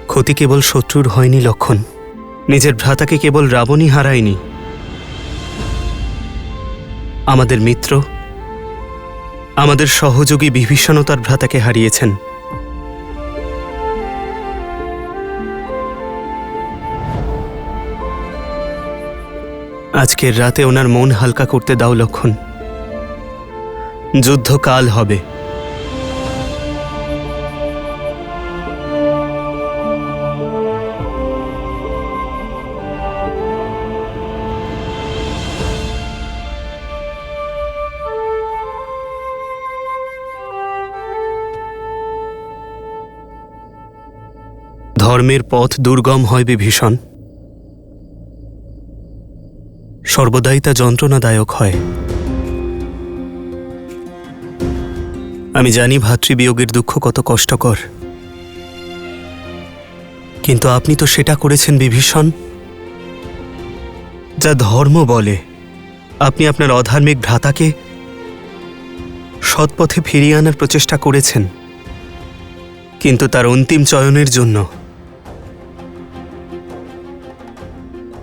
ক্ষতি কেবল শত্রুর হয়নি লক্ষণ, নিজের ভ্রাতাকে কেবল রাবণই হারায়নি, আমাদের মিত্র, আমাদের সহযোগী বিভীষণও তার ভ্রাতাকে হারিয়েছেন। আজকের রাতে ওনার মন হালকা করতে দাও লক্ষণ। যুদ্ধ কাল হবে। ধর্মের পথ দুর্গম হয় বিভীষণ, সর্বদাই তা যন্ত্রণাদায়ক হয়। আমি জানি ভাতৃবিয়োগের দুঃখ কত কষ্টকর, কিন্তু আপনি তো সেটা করেছেন বিভীষণ যা ধর্ম বলে। আপনি আপনার অধার্মিক ভ্রাতাকে সৎপথে ফিরিয়ে আনার প্রচেষ্টা করেছেন, কিন্তু তার অন্তিম চয়নের জন্য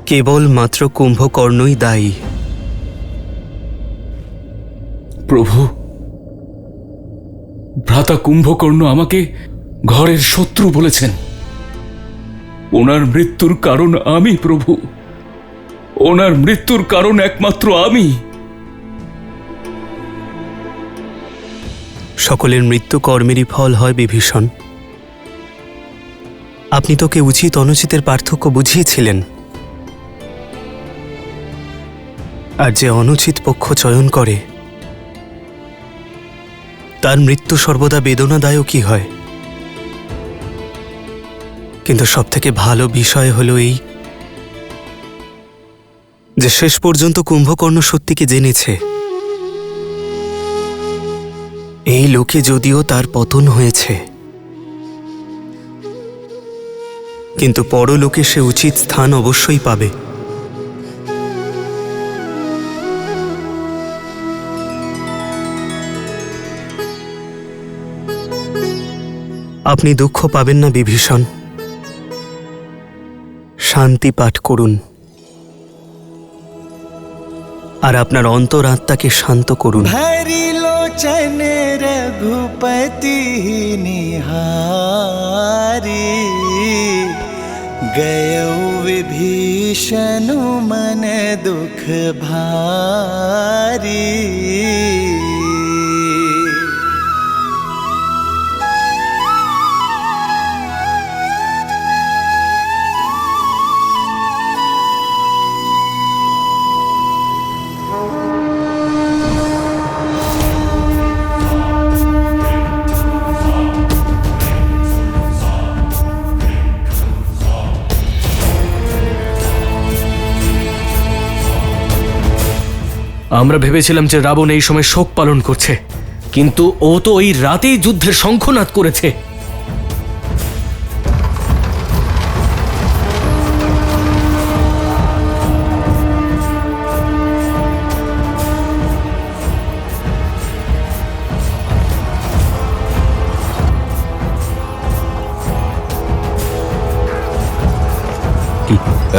কেবলমাত্র কুম্ভকর্ণই দায়ী। প্রভু, ভ্রাতা কুম্ভকর্ণ আমাকে ঘরের শত্রু বলেছেন। ওনার মৃত্যুর কারণ আমি প্রভু, ওনার মৃত্যুর কারণ একমাত্র আমি। সকলের মৃত্যু কর্মেরই ফল হয় বিভীষণ। আপনি তোকে উচিত অনুচিতের পার্থক্য বুঝিয়েছিলেন, আর যে অনুচিত পক্ষ চয়ন করে তার মৃত্যু সর্বদা বেদনাদায়কই হয়। কিন্তু সবথেকে ভালো বিষয় হলো এই যে শেষ পর্যন্ত কুম্ভকর্ণ সত্যিকে জেনেছে। এই লোকে যদিও তার পতন হয়েছে, কিন্তু পরলোকে সে উচিত স্থান অবশ্যই পাবে। আপনি দুঃখ পাবেন না বিভীষণ, শান্তি পাঠ করুন আর আপনার অন্তরাত্মাকে শান্ত করুন। भरी लोचन रघुपति निहारी, गयो विभीषण मन दुख भारी। আমরা ভেবেছিলাম যে রাবণ এই সময় শোক পালন করছে, কিন্তু ও তো ওই রাতেই যুদ্ধের শঙ্খনাদ করেছে।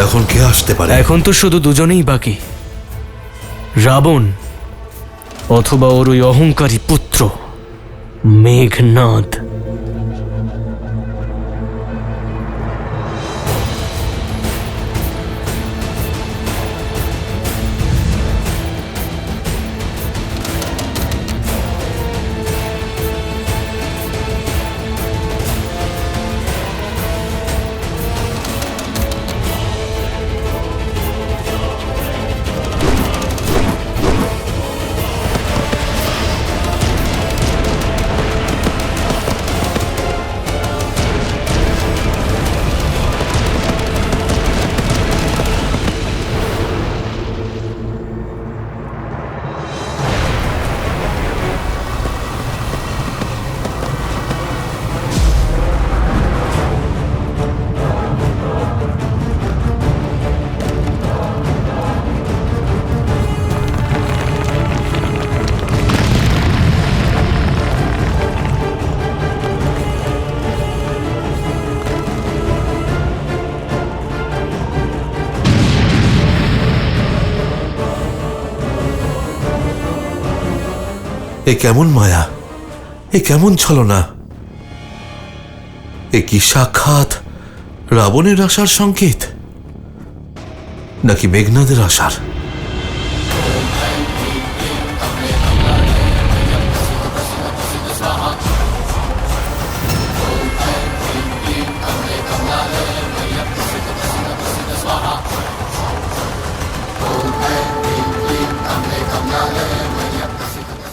এখন কে আসতে পারে? এখন তো শুধু দুজনেই বাকি, রাবণ অথবা ওর ওই অহংকারী পুত্র মেঘনাদ। এ কেমন মায়া, এ কেমন ছলনা, এ কি সাক্ষাৎ রাবণের আশার সংকেত নাকি মেঘনাদের আশার?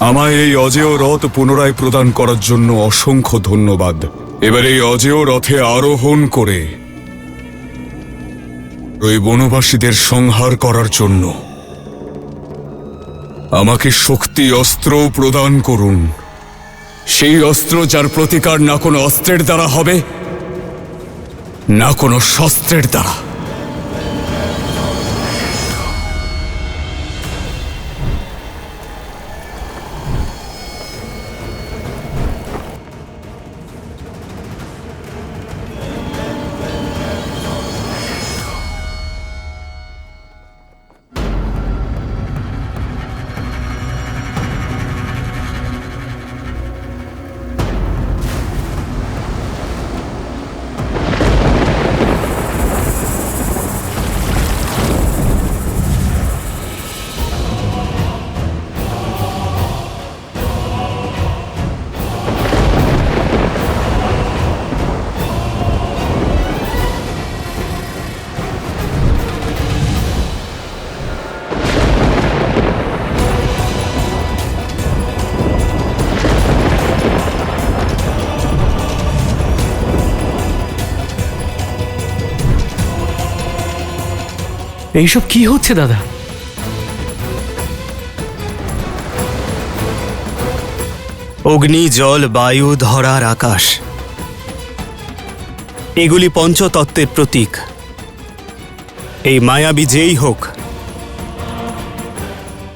আমায় এই অজেয় রথ পুনরায় প্রদান করার জন্য অসংখ্য ধন্যবাদ। এবার এই অজেয় রথে আরোহণ করে ওই বনবাসীদের সংহার করার জন্য আমাকে শক্তি অস্ত্রও প্রদান করুন। সেই অস্ত্র যার প্রতিকার না কোনো অস্ত্রের দ্বারা হবে, না কোনো শস্ত্রের দ্বারা। এইসব কি হচ্ছে দাদা? অগ্নি, জল, বায়ু, ধরা আর আকাশ, এগুলি পঞ্চতত্ত্বের প্রতীক। এই মায়াবী যেই হোক,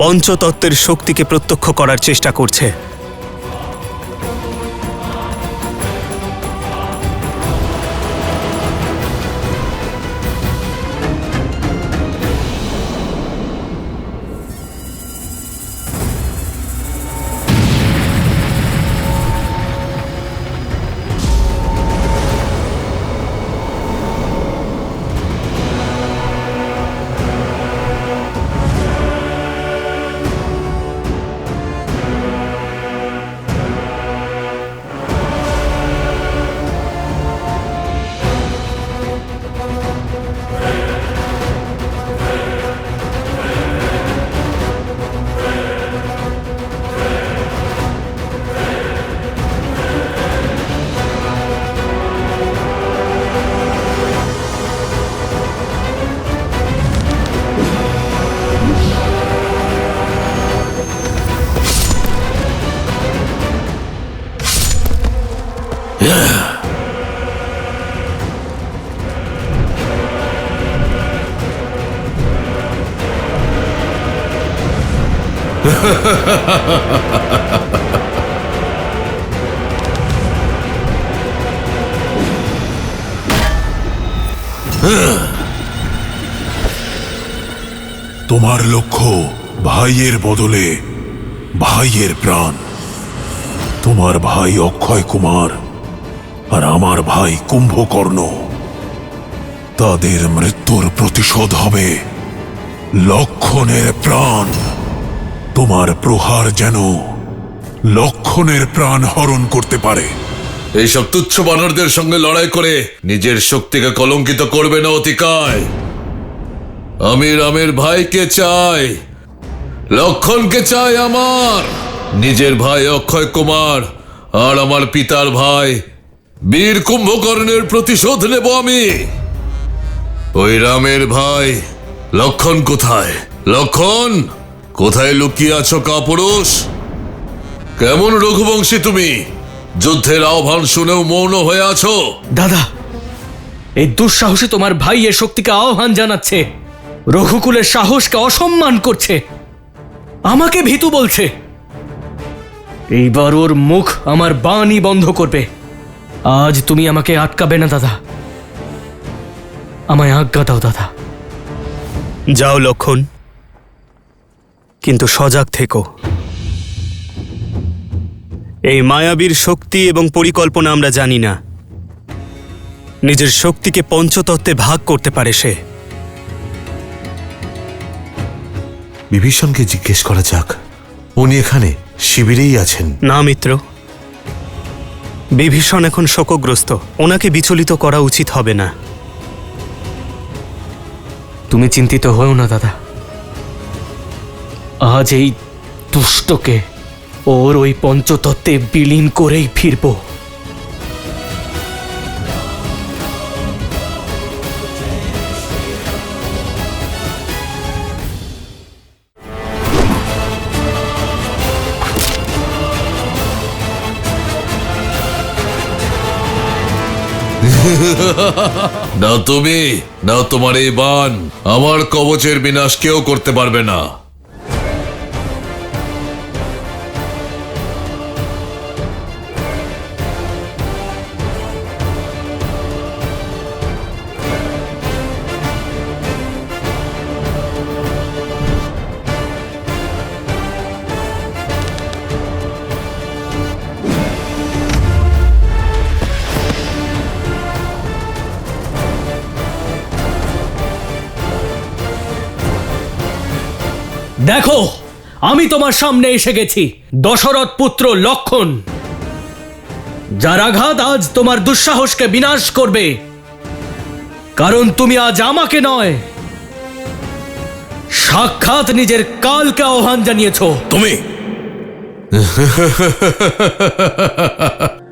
পঞ্চতত্ত্বের শক্তিকে প্রত্যক্ষ করার চেষ্টা করছে। তোমার লক্ষ্য ভাইয়ের বদলে ভাইয়ের প্রাণ। তোমার ভাই অক্ষয় কুমার আর আমার ভাই কুম্ভকর্ণ, তাদের মৃত্যুর প্রতিশোধ হবে লক্ষণের প্রাণ। তোমার প্রহার যেন লক্ষণের প্রাণ হরণ করতে পারে। এইসব তুচ্ছ বানরদের সঙ্গে লড়াই করে নিজের শক্তিকে কলঙ্কিত করবে না অতিকায়। আমি রামের ভাইকে চাই, লক্ষণকে চাই আমার। নিজের ভাই অক্ষয় কুমার আর আমার পিতার ভাই বীর কুম্ভকর্ণের প্রতিশোধ নেব আমি। ওই রামের ভাই লক্ষণ কোথায়? লক্ষণ কোথায় লুকিয়ে আছো কাপুরুষ? কেমন রঘুবংশী তুমি, যুদ্ধের আহ্বান শুনেও মৌন হয়ে আছো? দাদা, এই দুঃসাহসী তোমার ভাই এর শক্তিকে আহ্বান জানাচ্ছে, রঘুকুলের সাহসকে অসম্মান করছে, আমাকে ভীতু বলছে। এইবার ওর মুখ আমার বাণী বন্ধ করবে। আজ তুমি আমাকে আটকাবে না দাদা, আমায় আজ্ঞা দাও দাদা। যাও লক্ষণ, কিন্তু সজাগ থেকো। এই মায়াবীর শক্তি এবং পরিকল্পনা আমরা জানি না। নিজের শক্তিকে পঞ্চতত্ত্বে ভাগ করতে পারে সে। বিভীষণকে জিজ্ঞেস করা যাক, উনি এখানে শিবিরেই আছেন। না মিত্র, বিভীষণ এখন শোকগ্রস্ত, ওনাকে বিচলিত করা উচিত হবে না। তুমি চিন্তিত হও না দাদা, আজ এই দুষ্টকে ওর ওই পঞ্চতত্ত্বে বিলীন করেই ফিরব। না তুমি, না তোমার এই বাণ আমার কবচের বিনাশ কেউ করতে পারবে না। দেখো, আমি তোমার সামনে এসে গেছি, দশরথ পুত্র লক্ষণ, যার আঘাত আজ তোমার দুঃসাহসকে বিনাশ করবে। কারণ তুমি আজ আমাকে নয়, সাক্ষাৎ নিজের কালকে আহ্বান জানিয়েছো। তুমি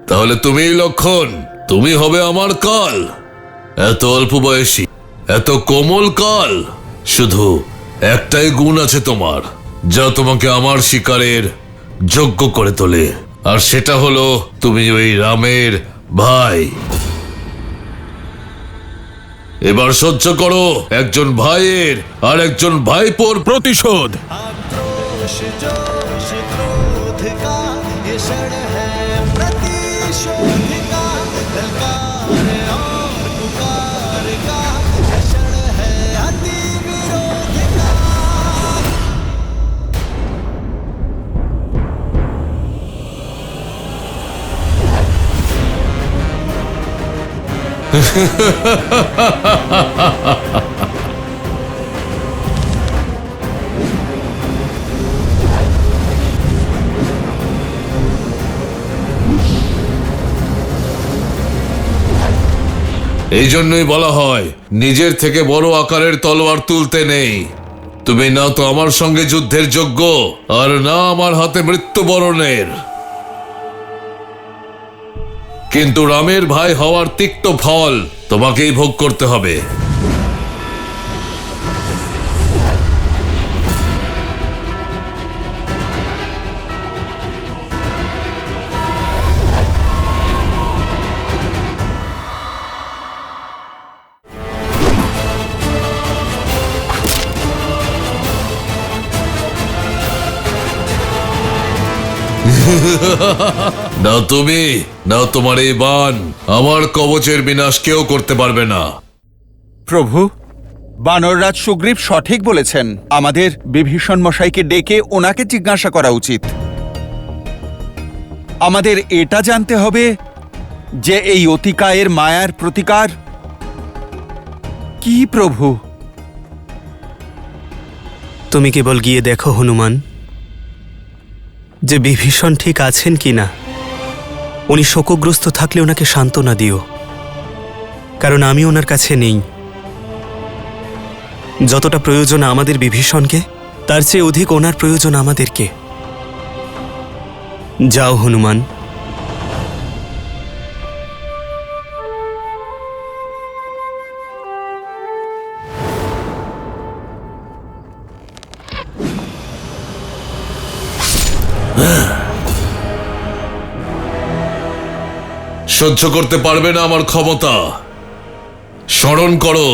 তাহলে তুমিই লক্ষণ, তুমি হবে আমার কাল। এত অল্প বয়সী, এত কোমল কাল, শুধু একটাই গুণ আছে তোমার, যা তোমাকে আমার শিকারের যোগ্য করে তোলে, আর সেটা হলো তুমি ওই রামের ভাই। এবার সহ্য করো একজন ভাইয়ের আর একজন ভাইপোর প্রতিশোধ। जोश जोश क्रोध का ये क्षण है प्रतिशोध का, ललकार और पुकार का ये क्षण है अति विरोध का। এই জন্যই বলা হয় নিজের থেকে বড় আকারের তলোয়ার তুলতে নেই। তুমি না তো আমার সঙ্গে যুদ্ধের যোগ্য, আর না আমার হাতে মৃত্যুবরণের। কিন্তু রামের ভাই হওয়ার তিক্ত ফল তোমাকেই ভোগ করতে হবে। না তুমি, না তোমার এই বাণ আমার কবচের বিনাশ কেউ করতে পারবে না। প্রভু, বানররাজ সুগ্রীব সঠিক বলেছেন। আমাদের বিভীষণ মশাইকে ডেকে ওনাকে জিজ্ঞাসা করা উচিত। আমাদের এটা জানতে হবে যে এই অতিকায়ের মায়ার প্রতিকার কি। প্রভু, তুমি কেবল গিয়ে দেখো হনুমান, যে বিভীষণ ঠিক আছেন কিনা। উনি শোকগ্রস্ত থাকলে ওনাকে সান্ত্বনা দিও, কারণ আমি ওনার কাছে নেই। যতটা প্রয়োজন আমাদের বিভীষণকে, তার চেয়ে অধিক ওনার প্রয়োজন আমাদেরকে। যাও হনুমান। সহ্য করতে পারবে না আমার ক্ষমতা। স্মরণ করো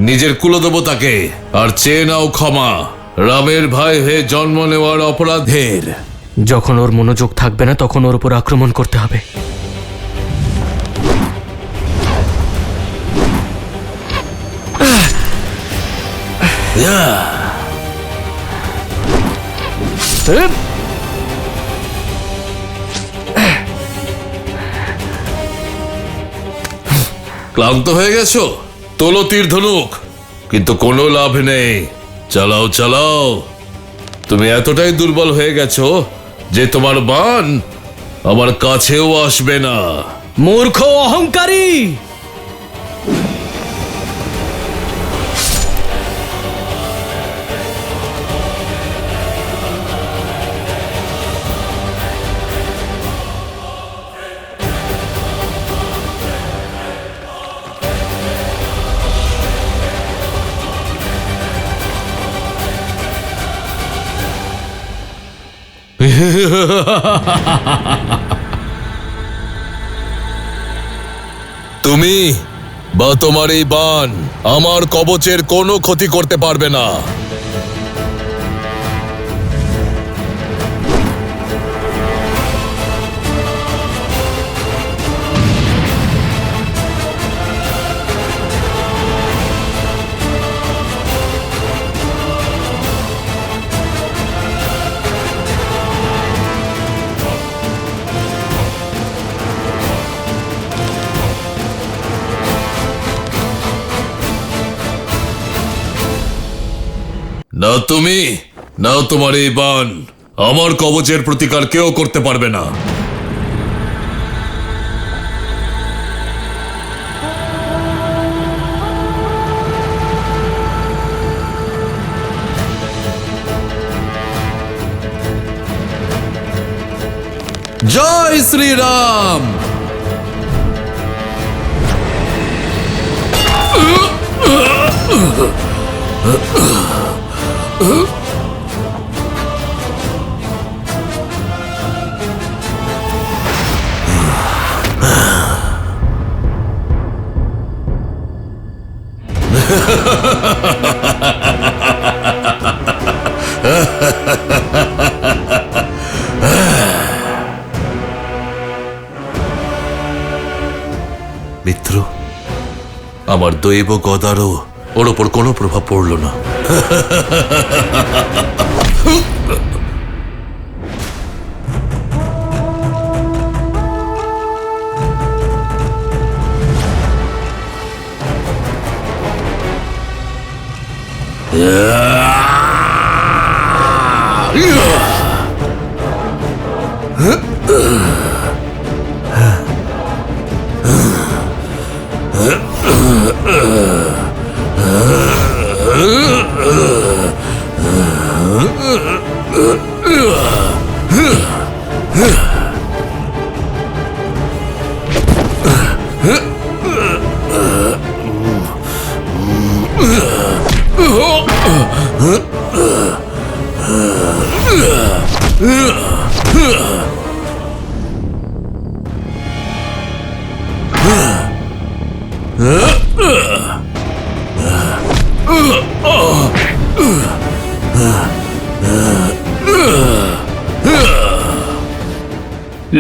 নিজের কুলদেবতাকে, আর চেয়ে নাও ক্ষমা রামের ভাই হয়ে জন্ম নেওয়ার অপরাধের। যখন ওর মনোযোগ থাকবে না, তখন ওর উপর আক্রমণ করতে হবে। ক্লান্ত হয়ে গেছো? তোলো তীর ধনুক, কিন্তু কোনো লাভ নেই। চালাও চালাও। তুমি এতটাই দুর্বল হয়ে গেছো যে তোমার বাণ আমার কাছেও আসবে না। মূর্খ অহংকারী! তুমি বা তোমার এই বাণ আমার কবচের কোনো ক্ষতি করতে পারবে না। না তুমি, না তোমার এই বাণ আমার কবচের প্রতিকার কেউ করতে পারবে না। জয় শ্রীরাম। মিত্র, আমার দৈব গদারও ওর ওপর কোনো প্রভাব পড়ল না।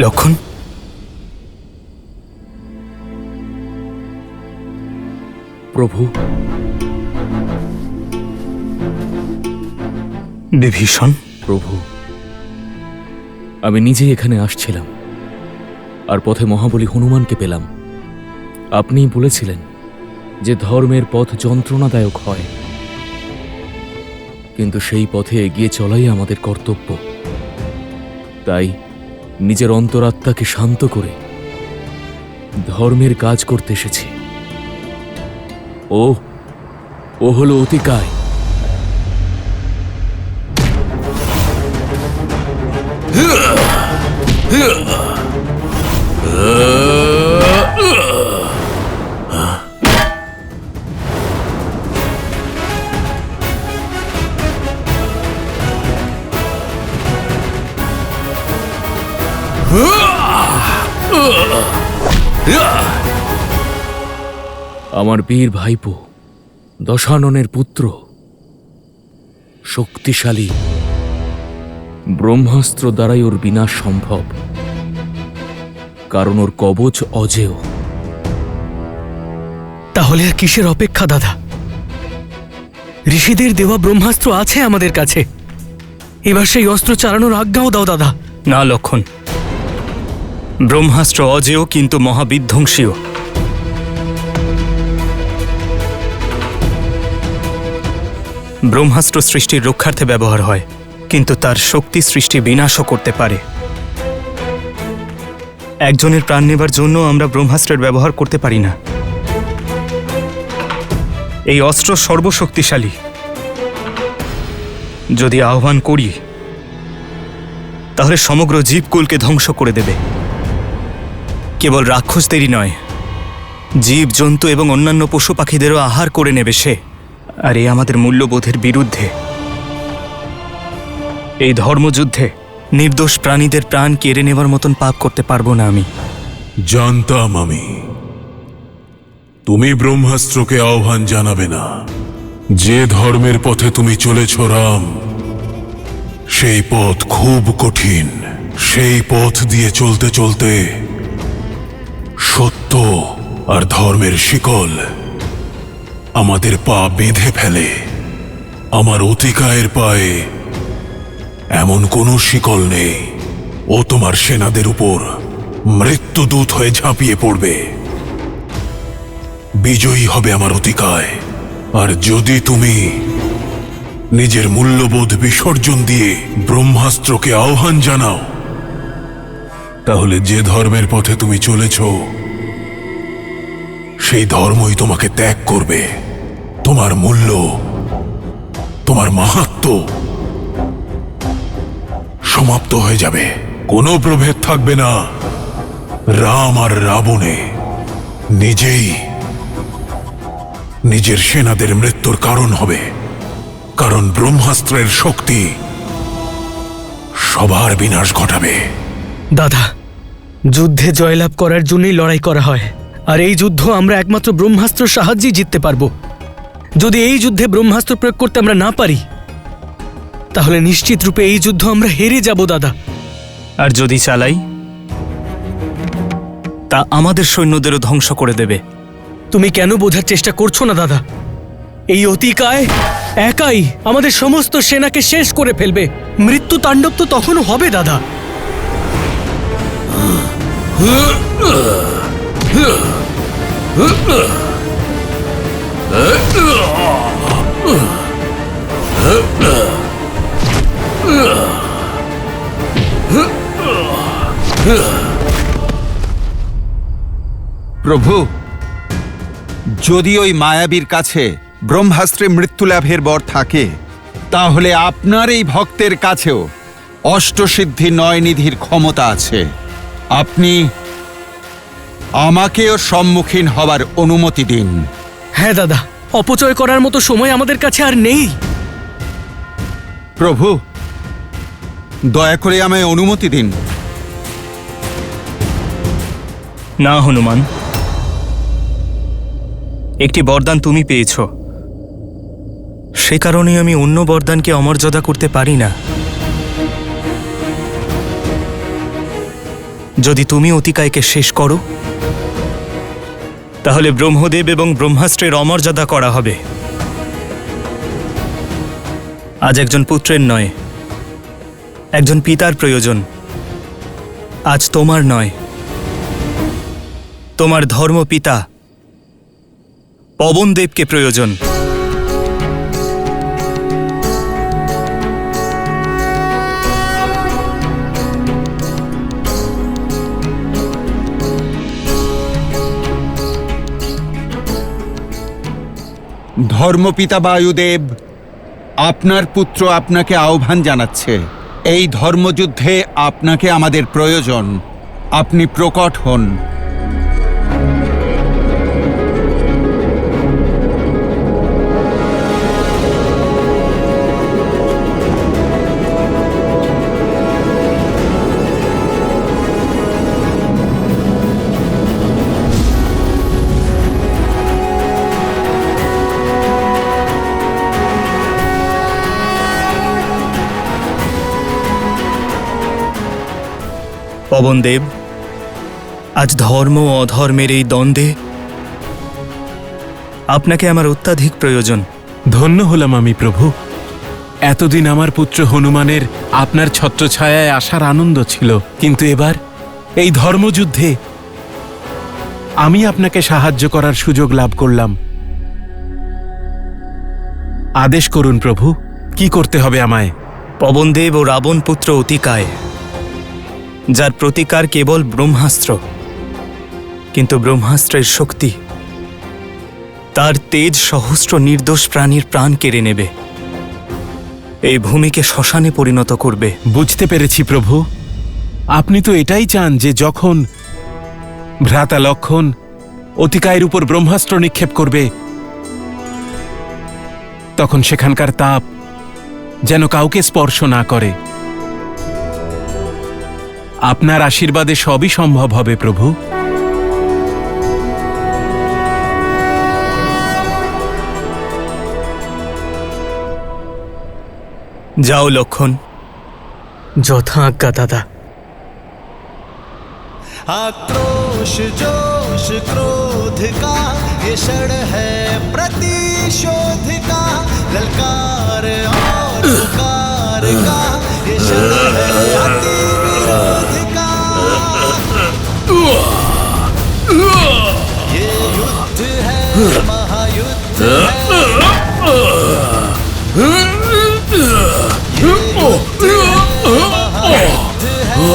লক্ষণ, প্রভু, বিভীষণ। প্রভু, আমি নিজে এখানে আসছিলাম আর পথে মহাবলী হনুমানকে পেলাম। আপনিই বলেছিলেন যে ধর্মের পথ যন্ত্রণাদায়ক হয়, কিন্তু সেই পথে এগিয়ে চলাই আমাদের কর্তব্য। তাই নিজের অন্তরাত্মাকে শান্ত করে ধর্মের কাজ করতে এসেছি। ও হলো অতিকায়। আমার বীর ভাইপো দশাননের পুত্র, শক্তিশালী, ব্রহ্মাস্ত্র দ্বারাই ওর বিনাশ সম্ভব, কারণ ওর কবচ অজেয়। তাহলে আর কিসের অপেক্ষা দাদা? ঋষিদের দেওয়া ব্রহ্মাস্ত্র আছে আমাদের কাছে। এবার সেই অস্ত্র চালানোর আজ্ঞাও দাও দাদা। না লক্ষণ, ব্রহ্মাস্ত্র অজেয় কিন্তু মহাবিধ্বংসীও। ব্রহ্মাস্ত্র সৃষ্টির রক্ষার্থে ব্যবহার হয়, কিন্তু তার শক্তি সৃষ্টি বিনাশও করতে পারে। একজনের প্রাণ নেবার জন্য আমরা ব্রহ্মাস্ত্রের ব্যবহার করতে পারি না। এই অস্ত্র সর্বশক্তিশালী। যদি আহ্বান করি তাহলে সমগ্র জীবকুলকে ধ্বংস করে দেবে। কেবল রাক্ষসদেরই নয়, জীব জন্তু এবং অন্যান্য পশু পাখিদেরও আহার করে নেবে সে। আর এ আমাদের মূল্যবোধের বিরুদ্ধে। এই ধর্মযুদ্ধে নির্দোষ প্রাণীদের প্রাণ কেড়ে নেবার মতন পাপ করতে পারবো না আমি। জানতাম আমি তুমি ব্রহ্মাস্ত্রকে আহ্বান জানাবে না। যে ধর্মের পথে তুমি চলেছ রাম, সেই পথ খুব কঠিন। সেই পথ দিয়ে চলতে চলতে সত্য আর ধর্মের শিকল আমাদের পা বেঁধে ফেলে। আমার অতিকায়ের পায়ে এমন কোনো শিকল নেই। ও তোমার সেনাদের উপর মৃত্যুদূত হয়ে ঝাঁপিয়ে পড়বে। বিজয়ী হবে আমার অতিকায়। আর যদি তুমি নিজের মূল্যবোধ বিসর্জন দিয়ে ব্রহ্মাস্ত্রকে আহ্বান জানাও, তাহলে যে ধর্মের পথে তুমি চলেছ সেই ধর্মই তোমাকে ত্যাগ করবে। তোমার মূল্য, তোমার মাহাত্ম্য সমাপ্ত হয়ে যাবে। কোনো প্রভেদ থাকবে না রাম আর রাবণে। নিজেই নিজের সেনাদের মৃত্যুর কারণ হবে, কারণ ব্রহ্মাস্ত্রের শক্তি সবার বিনাশ ঘটাবে। দাদা, যুদ্ধে জয়লাভ করার জন্যই লড়াই করা হয়, আর এই যুদ্ধ আমরা একমাত্র ব্রহ্মাস্ত্রের সাহায্যেই জিততে পারবো। যদি এই যুদ্ধে ব্রহ্মাস্ত্র প্রয়োগ করতে আমরা না পারি, তাহলে নিশ্চিত রূপে এই যুদ্ধ আমরা হেরে যাব দাদা। আর যদি চালাই, তা আমাদের সৈন্যদেরও ধ্বংস করে দেবে। তুমি কেন বোঝার চেষ্টা করছো না দাদা? এই অতিকায় একাই আমাদের সমস্ত সেনাকে শেষ করে ফেলবে। মৃত্যু তাণ্ডব তো তখনও হবে দাদা। প্রভু, যদি ওই মায়াবীর কাছে ব্রহ্মাস্ত্রে মৃত্যু লাভের বর থাকে, তাহলে আপনার এই ভক্তের কাছেও অষ্টসিদ্ধি 9 নিধির ক্ষমতা আছে। আপনি আমাকেও সম্মুখীন হবার অনুমতি দিন। হ্যাঁ দাদা, অপচয় করার মতো সময় আমাদের কাছে আর নেই। প্রভু, দয়া করে আমায় অনুমতি দিন। না হনুমান, একটি বরদান তুমি পেয়েছ, সে কারণে আমি অন্য বরদানকে অমর্যাদা করতে পারি না। যদি তুমি অতিকায়কে শেষ করো, তাহলে ব্রহ্মদেব এবং ব্রহ্মাস্ত্রের অমর্যাদা করা হবে। আজ একজন পুত্রের নয়, একজন পিতার প্রয়োজন। আজ তোমার নয়, তোমার ধর্মপিতা পবনদেবকে প্রয়োজন। ধর্মপিতা বায়ুদেব, আপনার পুত্র আপনাকে আহ্বান জানাচ্ছে। এই ধর্মযুদ্ধে আপনাকে আমাদের প্রয়োজন। আপনি প্রকট হন। পবনদেব, আজ ধর্ম ও অধর্মের এই দ্বন্দ্বে আপনাকে আমার অত্যাধিক প্রয়োজন। ধন্য হলাম আমি প্রভু। এতদিন আমার পুত্র হনুমানের আপনার ছত্রছায়ায় আসার আনন্দ ছিল, কিন্তু এবার এই ধর্মযুদ্ধে আমি আপনাকে সাহায্য করার সুযোগ লাভ করলাম। আদেশ করুন প্রভু, কি করতে হবে আমায়? পবনদেব ও রাবণ পুত্র অতিকায়, যার প্রতিকার কেবল ব্রহ্মাস্ত্র, কিন্তু ব্রহ্মাস্ত্রের শক্তি তার তেজ সহস্র নির্দোষ প্রাণীর প্রাণ কেড়ে নেবে, এই ভূমিকে শ্মশানে পরিণত করবে। বুঝতে পেরেছি প্রভু। আপনি তো এটাই চান যে যখন ভ্রাতা লক্ষণ অতিকায়ের উপর ব্রহ্মাস্ত্র নিক্ষেপ করবে, তখন সেখানকার তাপ যেন কাউকে স্পর্শ না করে। আপনার আশীর্বাদে সবই সম্ভব হবে প্রভু। যাও লক্ষণ। যথা আজ্ঞা দাদা। आक्रोश जोश क्रोध का ये क्षण है प्रतिशोध का, ललकार और पुकार का ये क्षण है अति विरोध का। ये युद्ध है महायुद्ध है, ये युद्ध है महायुद्ध है।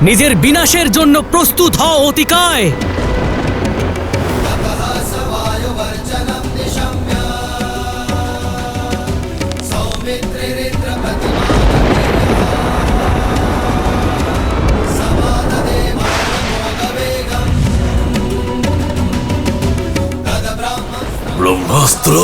নিজের বিনাশের জন্য প্রস্তুত হও অতিকায়। ব্রহ্মাস্ত্র?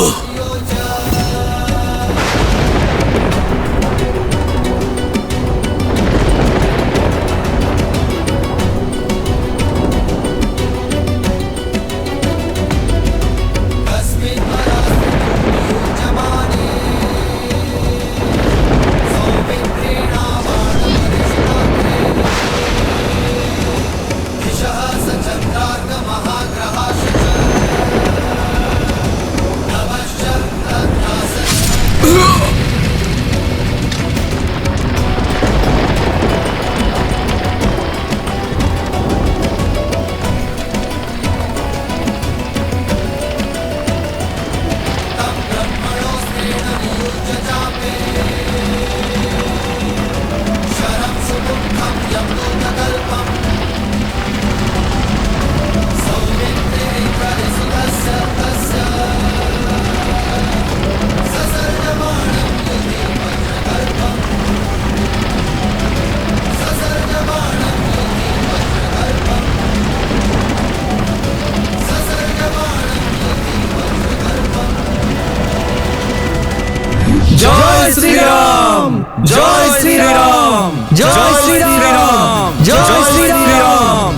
জয় শ্রীরাম, জয় শ্রীরাম, জয় শ্রীরাম, জয় শ্রীরাম।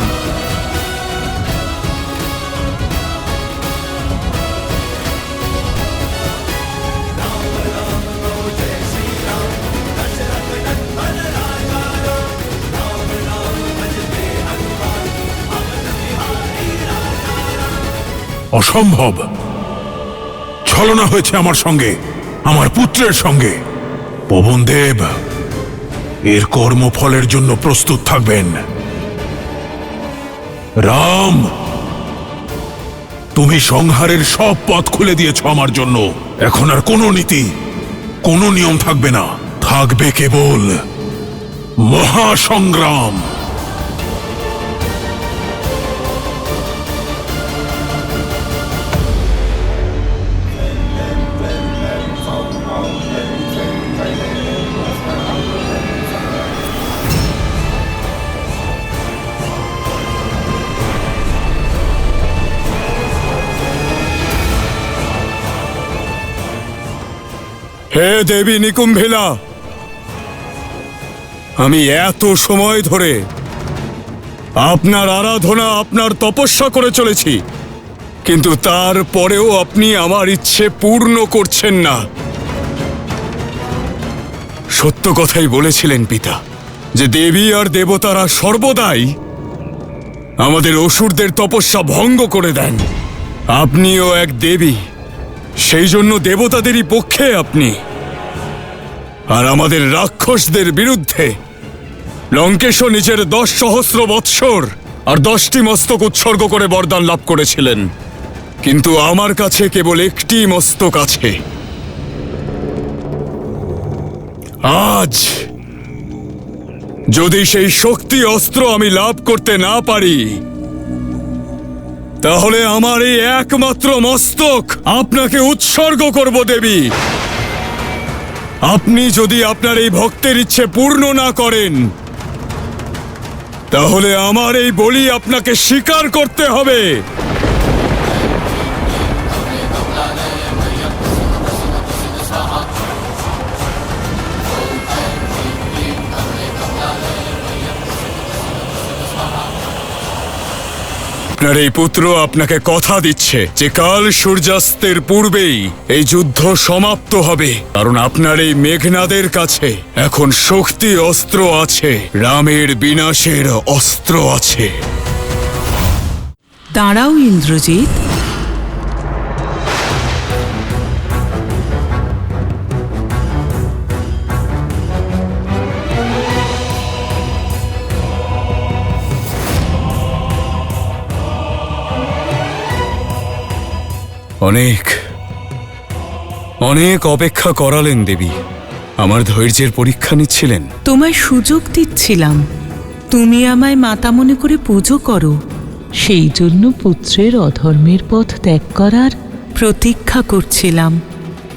অসম্ভব। ছলনা হয়েছে আমার সঙ্গে, আমার পুত্রের সঙ্গে। পবনদেব এর কর্মফলের জন্য প্রস্তুত থাকবেন। রাম, তুমি সংহারের সব পথ খুলে দিয়েছ আমার জন্য। এখন আর কোনো নীতি, কোনো নিয়ম থাকবে না, থাকবে কেবল মহাসংগ্রাম। হে দেবী নিকুম্ভিলা, আমি এত সময় ধরে আপনার আরাধনা, আপনার তপস্যা করে চলেছি, কিন্তু তারপরেও আপনি আমার ইচ্ছে পূর্ণ করছেন না। সত্য কথাই বলেছিলেন পিতা, যে দেবী আর দেবতারা সর্বদাই আমাদের অসুরদের তপস্যা ভঙ্গ করে দেন। আপনিও এক দেবী, সেই জন্য দেবতাদেরই পক্ষে আপনি। আর আমাদের রাক্ষসদের বিরুদ্ধে লঙ্কেশও নিজের 10 সহস্র বৎসর আর 10টি মস্তক উৎসর্গ করে বরদান লাভ করেছিলেন, কিন্তু আমার কাছে কেবল একটি মস্তক আছে। আজ যদি সেই শক্তি অস্ত্র আমি লাভ করতে না পারি, তাহলে আমার এই একমাত্র মস্তক আপনাকে উৎসর্গ করব দেবী। আপনি যদি আপনার এই ভক্তের ইচ্ছে পূর্ণ না করেন, তাহলে আমার এই বলি আপনাকে স্বীকার করতে হবে। আপনার এই পুত্র আপনাকে কথা দিচ্ছে যে কাল সূর্যাস্তের পূর্বেই এই যুদ্ধ সমাপ্ত হবে, কারণ আপনার এই মেঘনাদের কাছে এখন শক্তি অস্ত্র আছে, রামের বিনাশের অস্ত্র আছে। দাঁড়াও ইন্দ্রজিৎ, অনেক অনেক অপেক্ষা করালেন দেবী, আমার ধৈর্যের পরীক্ষা নিচ্ছিলেন। তোমায় সুযোগ দিচ্ছিলাম, তুমি আমায় মাতা মনে করে পুজো করো, সেই জন্য পুত্রের অধর্মের পথ ত্যাগ করার প্রতীক্ষা করছিলাম।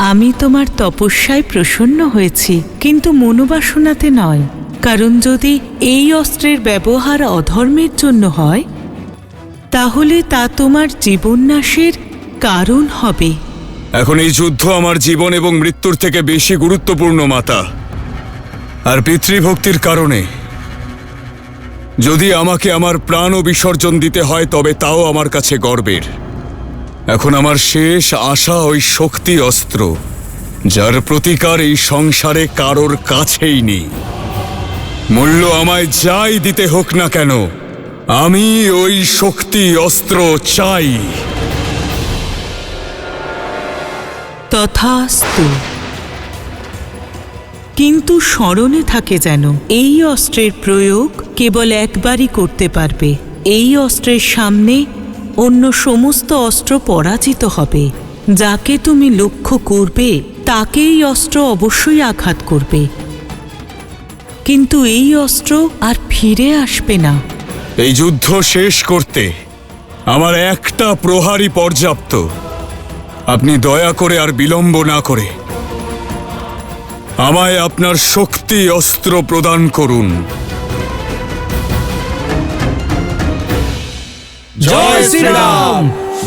আমি তোমার তপস্যায় প্রসন্ন হয়েছি, কিন্তু মনোবাসনাতে নয়, কারণ যদি এই অস্ত্রের ব্যবহার অধর্মের জন্য হয়, তাহলে তা তোমার জীবননাশের কারণ হবে। এখন এই যুদ্ধ আমার জীবন এবং মৃত্যুর থেকে বেশি গুরুত্বপূর্ণ মাতা। আর পিতৃভক্তির কারণে যদি আমাকে আমার প্রাণও বিসর্জন দিতে হয়, তবে তাও আমার কাছে গর্বের। এখন আমার শেষ আশা ওই শক্তি অস্ত্র, যার প্রতিকার এই সংসারে কারোর কাছেই নেই। মূল্য আমায় যাই দিতে হোক না কেন, আমি ওই শক্তি অস্ত্র চাই। তথাস্তু। কিন্তু স্মরণে থাকে যেন এই অস্ত্রের প্রয়োগ কেবল একবারই করতে পারবে। এই অস্ত্রের সামনে অন্য সমস্ত অস্ত্র পরাজিত হবে। যাকে তুমি লক্ষ্য করবে তাকে এই অস্ত্র অবশ্যই আঘাত করবে, কিন্তু এই অস্ত্র আর ফিরে আসবে না। এই যুদ্ধ শেষ করতে আমার একটা প্রহারই পর্যাপ্ত। আপনি দয়া করে আর বিলম্ব না করে আমায় আপনার শক্তি অস্ত্র প্রদান করুন। জয় শ্রীরাম,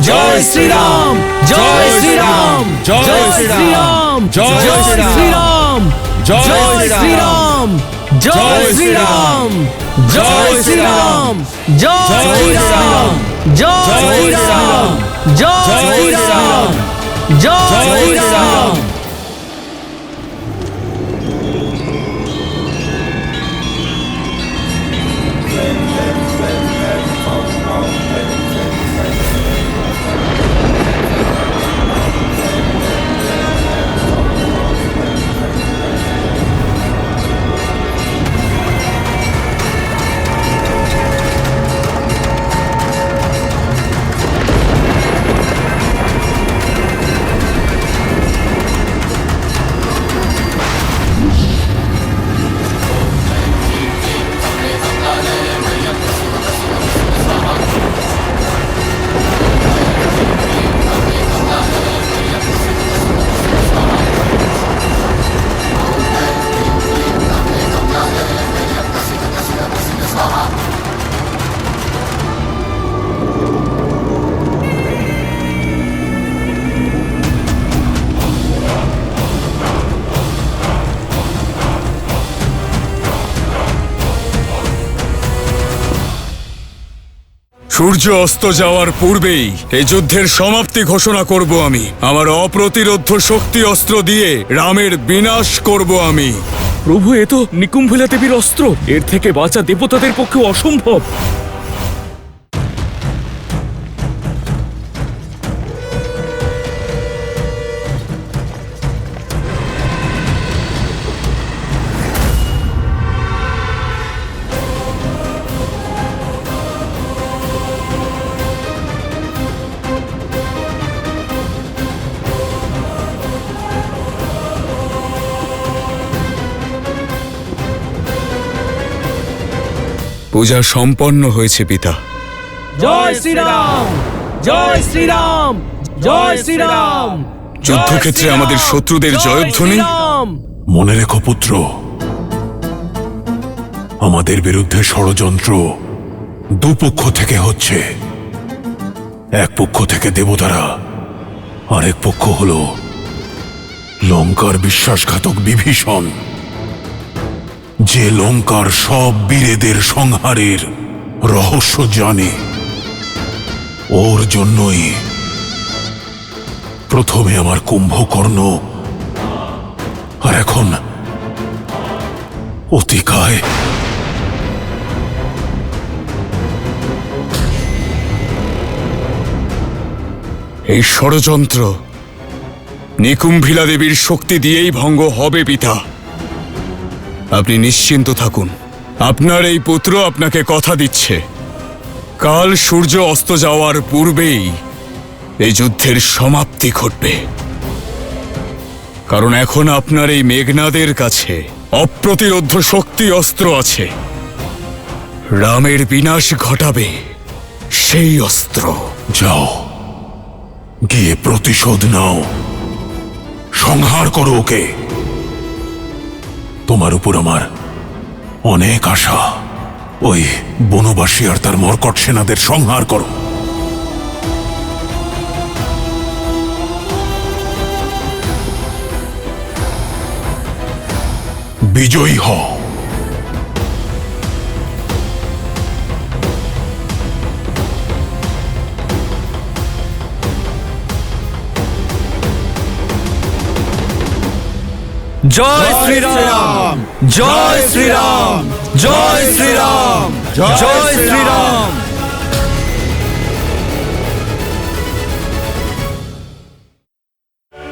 জয় শ্রীরাম, জয় শ্রীরাম, জয় শ্রীরাম, জয় শ্রীরাম, জয় শ্রীরাম, জয় শ্রীরাম, জয় শ্রীরাম, জয় শ্রীরাম, জয় শ্রীরাম, জয় শ্রীরাম, জয় শ্রীরাম। সূর্য অস্ত যাওয়ার পূর্বেই এই যুদ্ধের সমাপ্তি ঘোষণা করব আমি। আমার অপ্রতিরোধ্য শক্তি অস্ত্র দিয়ে রামের বিনাশ করব আমি। প্রভু, এ তো নিকুম্ভিলা দেবীর অস্ত্র। এর থেকে বাঁচা দেবতাদের পক্ষে অসম্ভব। পূজা সম্পন্ন হয়েছে পিতা। জয় শ্রীরাম, জয় শ্রীরাম, জয় শ্রীরাম। যুদ্ধক্ষেত্রে আমাদের শত্রুদের জয়ধ্বনি। মনে রেখো পুত্র, আমাদের বিরুদ্ধে ষড়যন্ত্র দুপক্ষ থেকে হচ্ছে। এক পক্ষ থেকে দেবতারা, আরেক পক্ষ হল লঙ্কার বিশ্বাসঘাতক বিভীষণ, যে লঙ্কার সব বীরেদের সংহারের রহস্য জানে। ওর জন্যই প্রথমে আমার কুম্ভকর্ণ, আর এখন অতিকায়। এই ষড়যন্ত্র নিকুম্ভিলা দেবীর শক্তি দিয়েই ভঙ্গ হবে পিতা। আপনি নিশ্চিন্ত থাকুন। আপনার এই পুত্র আপনাকে কথা দিচ্ছে, কাল সূর্য অস্ত যাওয়ার পূর্বেই এই যুদ্ধের সমাপ্তি ঘটবে। কারণ এখন আপনার এই মেঘনাদের কাছে অপ্রতিরোধ্য শক্তি অস্ত্র আছে। রামের বিনাশ ঘটাবে সেই অস্ত্র। যাও, গিয়ে প্রতিশোধ নাও, সংহার করো ওকে। তোমার উপর আমার অনেক আশা। ওই বনবাসী আর তার মর্কট সেনাদের সংহার করো। বিজয়ী হও। জয় শ্রীরাম, জয় শ্রীরাম, জয় শ্রীরাম, জয় শ্রীরাম।